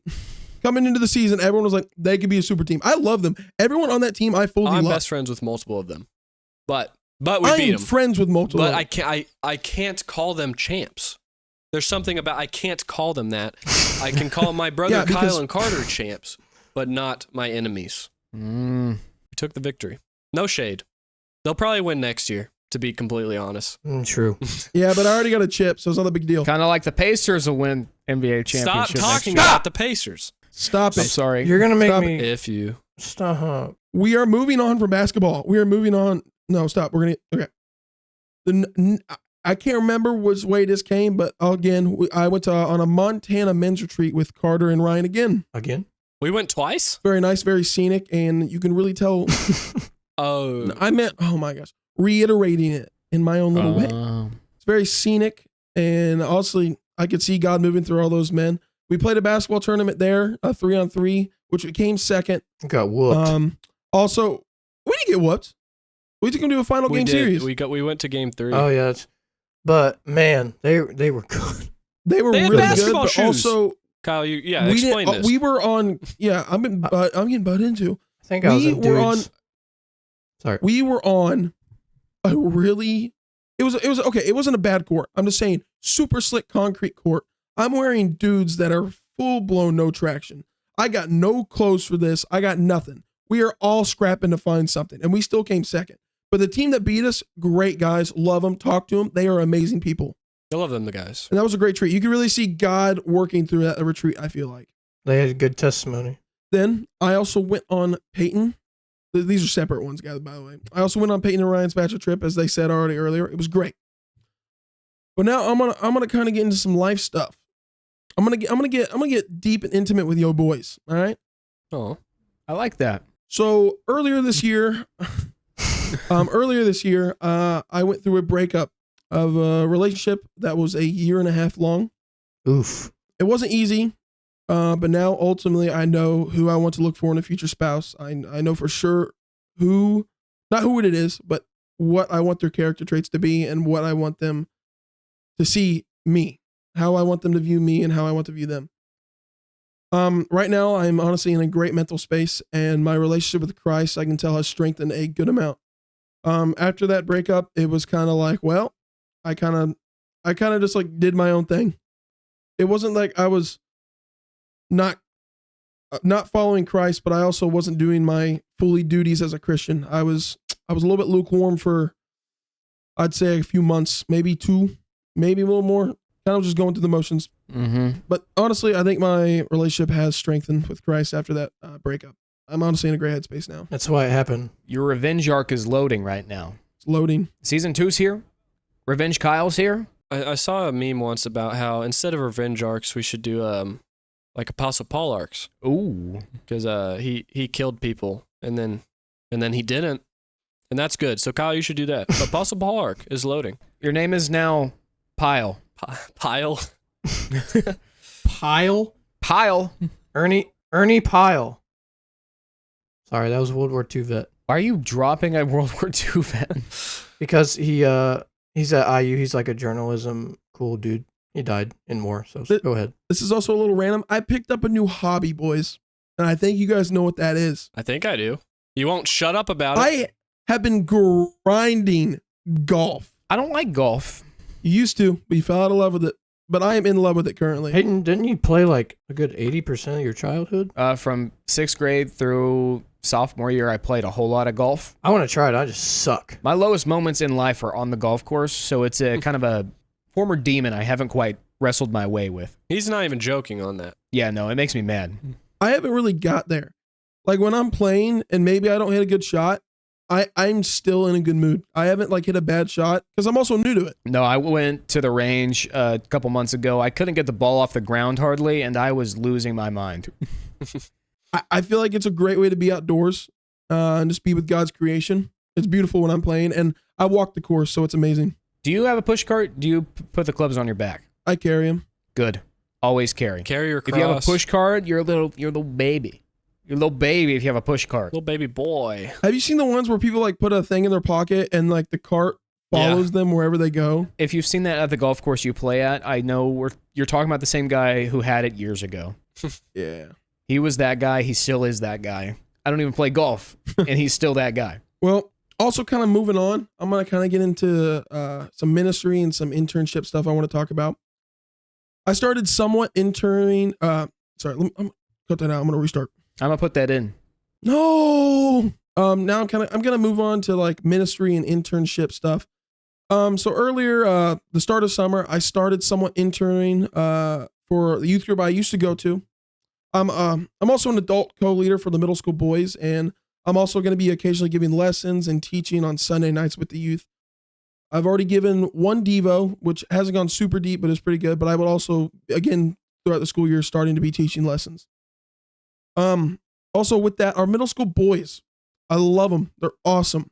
Coming into the season, everyone was like, they could be a super team. I love them. Everyone on that team, I fully I'm love. best friends with multiple of them. But we I beat am them. friends with multiple. But I can't call them champs. There's something about I can't call them that. I can call my brother Yeah, because- Kyle and Carter champs, but not my enemies. We took the victory. No shade. They'll probably win next year, to be completely honest. True. Yeah, but I already got a chip, so it's not a big deal. Kind of like the Pacers will win NBA Stop championship. talking next year. about the Pacers. Stop I'm it. sorry. You're going to make Stop me... If you. Stop. We are moving on from basketball. We are moving on. No, stop. We're gonna. Okay. I can't remember which way this came, but again, I went on a Montana men's retreat with Carter and Ryan again. Again? We went twice? Very nice, very scenic, and you can really tell. Oh. I meant, oh my gosh, reiterating it in my own little way. It's very scenic, and honestly, I could see God moving through all those men. We played a basketball tournament there, a 3-on-3, which became second. Got whooped. Also, we didn't get whooped. We took them to a final game series. We went to game 3. Oh, yeah. But, man, they were good. They were They had really good, basketball but shoes. also Kyle, we explain didn't. this. We were on. Yeah, I'm getting butt into. I think I was We in were on. dudes. Sorry. We were on a really. It was okay. It wasn't a bad court. I'm just saying, super slick concrete court. I'm wearing dudes that are full blown no traction. I got no clothes for this. I got nothing. We are all scrapping to find something, and we still came second. But the team that beat us, great guys, love them, talk to them. They are amazing people. I love them, the guys. And that was a great treat. You could really see God working through that retreat, I feel like. They had good testimony. Then I also went on Peyton. These are separate ones, guys, by the way. I also went on Peyton and Ryan's bachelor trip, as they said already earlier. It was great. But now I'm gonna kind of get into some life stuff. I'm gonna get deep and intimate with yo boys. All right. Oh. I like that. So earlier this year, I went through a breakup of a relationship that was a 1.5 years long. Oof. It wasn't easy, but now ultimately I know who I want to look for in a future spouse. I know for sure not who it is, but what I want their character traits to be and what I want them to see me, how I want them to view me and how I want to view them. Right now I'm honestly in a great mental space, and my relationship with Christ, I can tell, has strengthened a good amount. After that breakup, it was kind of like, well, I kind of just like did my own thing. It wasn't like I was not following Christ, but I also wasn't doing my fully duties as a Christian. I was a little bit lukewarm for, I'd say, a few months, maybe 2, maybe a little more. Kind of just going through the motions. Mm-hmm. But honestly, I think my relationship has strengthened with Christ after that breakup. I'm honestly in a great headspace now. That's why it happened. Your revenge arc is loading right now. It's loading. Season 2's here. Revenge Kyle's here. I saw a meme once about how instead of revenge arcs, we should do like Apostle Paul arcs. Ooh. Because he killed people and then he didn't. And that's good. So Kyle, you should do that. Apostle Paul arc is loading. Your name is now Pyle. Pile. Pyle? Ernie Pyle. Sorry, that was a World War II vet. Why are you dropping a World War II vet? Because he's at IU. He's like a journalism cool dude. He died in war, so go ahead. This is also a little random. I picked up a new hobby, boys. And I think you guys know what that is. I think I do. You won't shut up about it. I have been grinding golf. I don't like golf. You used to, but you fell out of love with it. But I am in love with it currently. Peyton, didn't you play like a good 80% of your childhood? From 6th grade through sophomore year, I played a whole lot of golf. I want to try it. I just suck. My lowest moments in life are on the golf course, so it's a kind of a former demon I haven't quite wrestled my way with. He's not even joking on that. Yeah, no, it makes me mad. I haven't really got there. Like when I'm playing and maybe I don't hit a good shot, I'm still in a good mood. I haven't like hit a bad shot because I'm also new to it. No, I went to the range a couple months ago. I couldn't get the ball off the ground hardly, and I was losing my mind. I feel like it's a great way to be outdoors and just be with God's creation. It's beautiful when I'm playing, and I walk the course, so it's amazing. Do you have a push cart? Do you put the clubs on your back? I carry them. Good. Always carry. Carry your cross. If you have a push cart, you're a little baby. You're a little baby if you have a push cart. Little baby boy. Have you seen the ones where people like put a thing in their pocket and like the cart follows them wherever they go? If you've seen that at the golf course you play at, I know you're talking about the same guy who had it years ago. Yeah. He was that guy. He still is that guy. I don't even play golf, and he's still that guy. Well, also kind of moving on, I'm going to kind of get into some ministry and some internship stuff I want to talk about. I started somewhat interning. I'm cut that out. I'm going to restart. I'm going to put that in. No. Now I'm going to move on to like ministry and internship stuff. So earlier, the start of summer, I started somewhat interning for the youth group I used to go to. I'm also an adult co-leader for the middle school boys, and I'm also going to be occasionally giving lessons and teaching on Sunday nights with the youth. I've already given one Devo, which hasn't gone super deep, but it's pretty good. But I would also, again, throughout the school year, starting to be teaching lessons. Also with that, our middle school boys, I love them. They're awesome.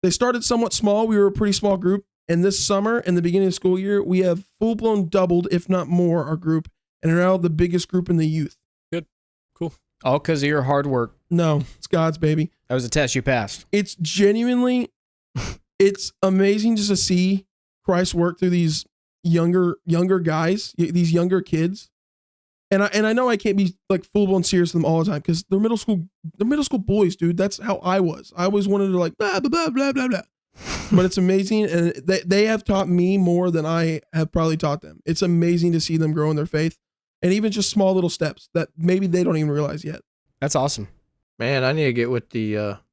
They started somewhat small. We were a pretty small group. And this summer and the beginning of the school year, we have full-blown doubled, if not more, our group, and are now the biggest group in the youth. Good. Cool. All because of your hard work. No, it's God's baby. That was a test you passed. It's genuinely, it's amazing just to see Christ work through these younger guys, these younger kids. And I know I can't be like full-blown serious with them all the time because they're middle school boys, dude. That's how I was. I always wanted to like blah, blah, blah, blah, blah, blah. But it's amazing, and they have taught me more than I have probably taught them. It's amazing to see them grow in their faith, and even just small little steps that maybe they don't even realize yet. That's awesome. Man, I need to get with the,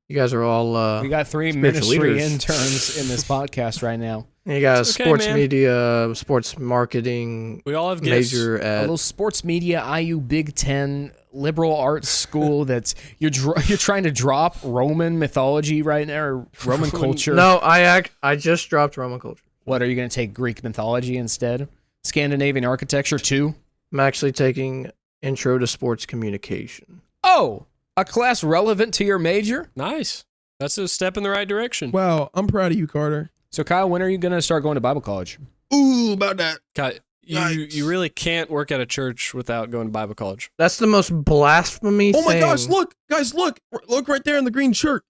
you guys are all, We got 3 spiritual ministry leaders. interns in this podcast right now. you got It's okay, sports man. media, sports marketing, We all have gifts. major A at, little sports media, IU Big Ten, liberal arts school that's, you're trying to drop Roman mythology right now, or Roman culture. no, I just dropped Roman culture. What, are you going to take Greek mythology instead? Scandinavian architecture too? I'm actually taking intro to sports communication. Oh, a class relevant to your major? Nice. That's a step in the right direction. Wow, I'm proud of you, Carter. So Kyle, when are you going to start going to Bible college? Ooh, about that. God, Yikes. you really can't work at a church without going to Bible college. That's the most blasphemy Oh my thing. gosh, look, guys, look right there in the green shirt.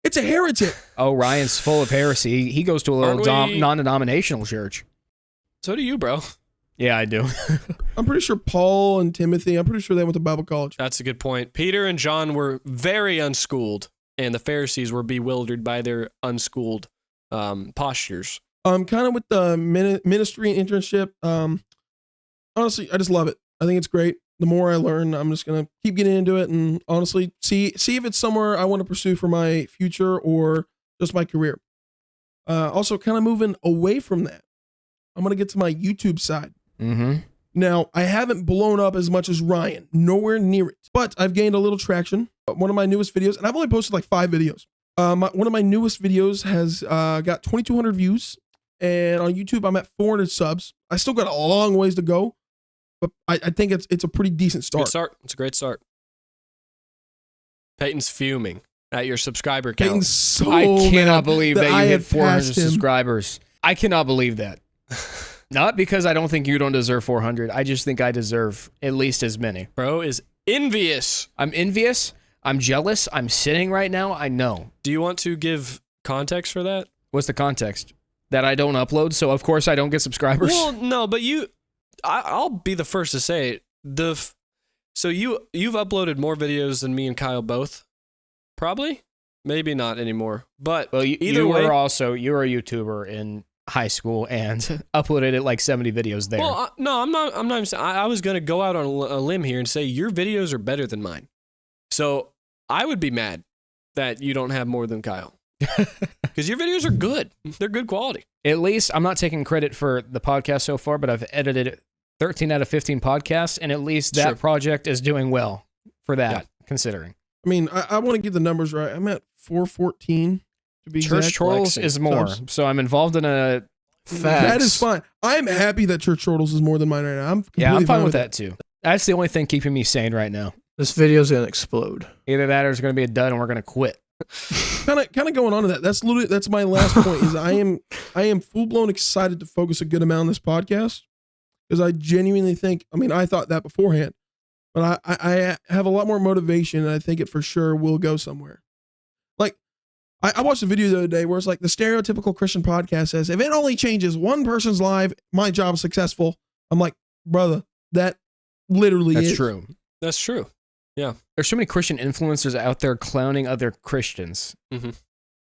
It's a heretic. Oh, Ryan's full of heresy. He goes to a little Aren't we- non-denominational church. So do you, bro. Yeah, I do. I'm pretty sure Paul and Timothy, I'm pretty sure they went to Bible college. That's a good point. Peter and John were very unschooled, and the Pharisees were bewildered by their unschooled postures. Kind of with the ministry and internship. Honestly, I just love it. I think it's great. The more I learn, I'm just gonna keep getting into it, and honestly, see if it's somewhere I want to pursue for my future or just my career. Also, kind of moving away from that, I'm gonna get to my YouTube side. Mm-hmm. Now, I haven't blown up as much as Ryan, nowhere near it, but I've gained a little traction. One of my newest videos, and I've only posted like 5 videos. One of my newest videos has got 2,200 views, and on YouTube, I'm at 400 subs. I still got a long ways to go, but I think it's a pretty decent Good start. start. It's a great start. Peyton's fuming at your subscriber count. Peyton's so I cannot mad believe that I you hit had 400 passed him. subscribers. I cannot believe that. Not because I don't think you don't deserve 400. I just think I deserve at least as many. Bro is envious. I'm envious. I'm jealous. I'm sitting right now. I know. Do you want to give context for that? What's the context? That I don't upload, so of course I don't get subscribers. Well, no, but I'll be the first to say it. So you've uploaded more videos than me and Kyle both? Probably? Maybe not anymore. But Well, either way, you were a YouTuber in high school and uploaded it like 70 videos there. well, no, I'm not even saying, I was going to go out on a limb here and say your videos are better than mine. So I would be mad that you don't have more than Kyle. Because your videos are good. They're good quality. At least I'm not taking credit for the podcast so far, but I've edited 13 out of 15 podcasts, and at least that Sure. project is doing well for that, considering. I mean, I want to get the numbers right. I'm at 414 to be Church exact. Chortles flexing. is more. So I'm involved in a... Facts. That is fine. I'm happy that Church Chortles is more than mine right now. I'm Yeah, I'm completely fine with that too. That's the only thing keeping me sane right now. This video's gonna explode. Either that or it's going to be a dud and we're going to quit. Kind of going on to that. That's my last point. Is I am full blown excited to focus a good amount on this podcast because I genuinely think. I mean, I thought that beforehand, but I have a lot more motivation, and I think it for sure will go somewhere. Like I watched a video the other day where it's like the stereotypical Christian podcast says, if it only changes one person's life, my job's successful. I'm like, brother, that literally That's is true. That's true. There's so many Christian influencers out there clowning other Christians. Mhm.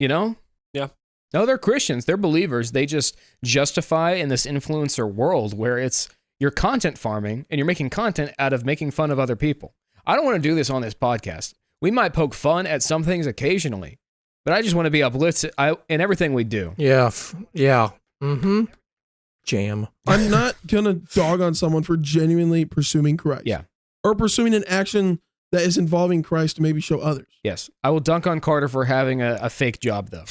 You know? Yeah. No, they're Christians. They're believers. They just justify in this influencer world where it's you're content farming and you're making content out of making fun of other people. I don't want to do this on this podcast. We might poke fun at some things occasionally, but I just want to be uplifted in everything we do. Yeah. Yeah. Mm-hmm. Jam. I'm not gonna dog on someone for genuinely pursuing Christ. Yeah. Or pursuing an action that is involving Christ to maybe show others. Yes. I will dunk on Carter for having a fake job, though,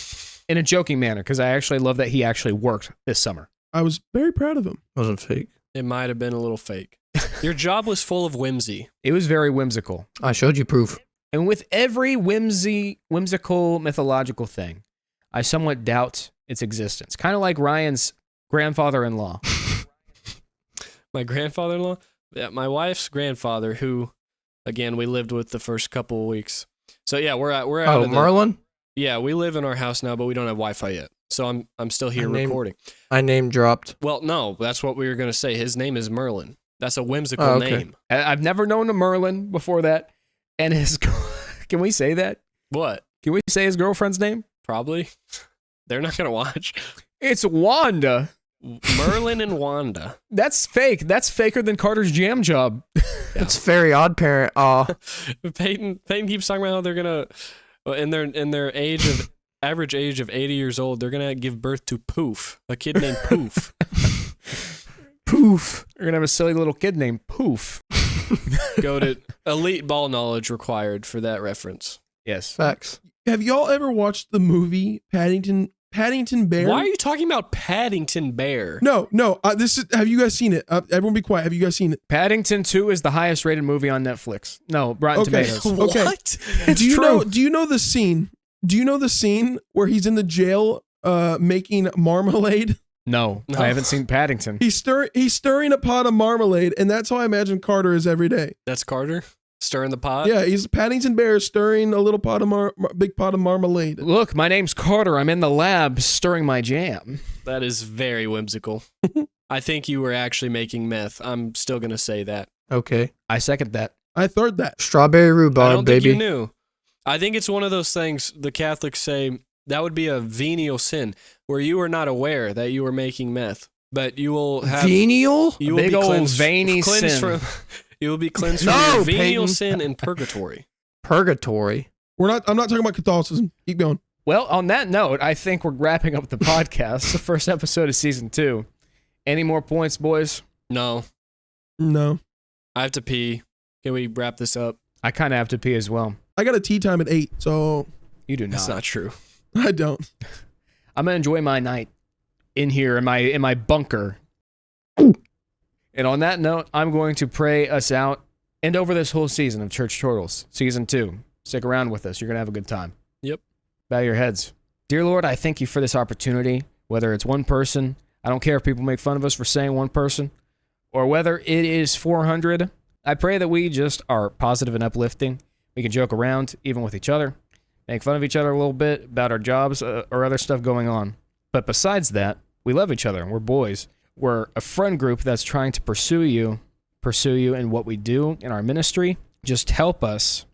in a joking manner, because I actually love that he actually worked this summer. I was very proud of him. Wasn't fake. It might have been a little fake. Your job was full of whimsy. It was very whimsical. I showed you proof. And with every whimsical, mythological thing, I somewhat doubt its existence. Kind of like Ryan's grandfather-in-law. My grandfather-in-law? Yeah, my wife's grandfather, who, again, we lived with the first couple of weeks. So yeah, we're out. Oh, Merlin? Yeah, we live in our house now, but we don't have Wi-Fi yet. So I'm still here recording. I name dropped. Well, no, that's what we were gonna say. His name is Merlin. That's a whimsical Oh, okay. name. I've never known a Merlin before that. And his... Can we say that? What? Can we say his girlfriend's name? Probably. They're not gonna watch. It's Wanda. Merlin and Wanda. That's fake. That's faker than Carter's jam job. It's very odd parent. Peyton keeps talking about how they're gonna, in their average age of 80 years old, they're gonna give birth to Poof, a kid named Poof. Poof. You're going to have a silly little kid named Poof. Go to elite ball knowledge required for that reference. Yes. Facts. Have y'all ever watched the movie Paddington Bear? Why are you talking about Paddington Bear? No. Have you guys seen it? Everyone be quiet. Have you guys seen it? Paddington 2 is the highest rated movie on Netflix. No, Rotten Okay. Tomatoes. Okay. What? It's do you true. know the scene? Do you know the scene where he's in the jail making marmalade? No, No. I haven't seen Paddington. He's stirring a pot of marmalade, and that's how I imagine Carter is every day. That's Carter stirring the pot. Yeah, he's Paddington Bear stirring a little pot of big pot of marmalade. Look, my name's Carter. I'm in the lab stirring my jam. That is very whimsical. I think you were actually making meth. I'm still gonna say that. Okay. I second that. I third that. Strawberry I rhubarb, don't think baby. you knew. I think it's one of those things the Catholics say that would be a venial sin, where you are not aware that you are making meth, but you will have Venial? you will Big be old cleansed, veiny cleansed sin. from you will be cleansed No, from your venial Peyton. sin in purgatory. Purgatory. I'm not talking about Catholicism. Keep going. Well, on that note, I think we're wrapping up the podcast, the first episode of season 2. Any more points, boys? No, No. I have to pee. Can we wrap this up? I kind of have to pee as well. I got a tea time at 8, so You do That's not. not true. I don't. I'm gonna enjoy my night in here in my bunker. And on that note, I'm going to pray us out and over this whole season of Church Chortles, season 2. Stick around with us. You're gonna have a good time. Yep. Bow your heads. Dear Lord, I thank you for this opportunity. Whether it's one person, I don't care if people make fun of us for saying one person, or whether it is 400. I pray that we just are positive and uplifting. We can joke around, even with each other, make fun of each other a little bit about our jobs or other stuff going on. But besides that, we love each other. We're boys. We're a friend group that's trying to pursue you pursue you in what we do in our ministry. Just help us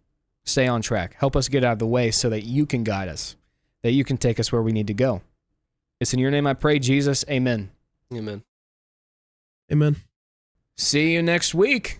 stay on track. Help us get out of the way so that you can guide us, that you can take us where we need to go. It's in your name I pray, Jesus. Amen. Amen. Amen. See you next week.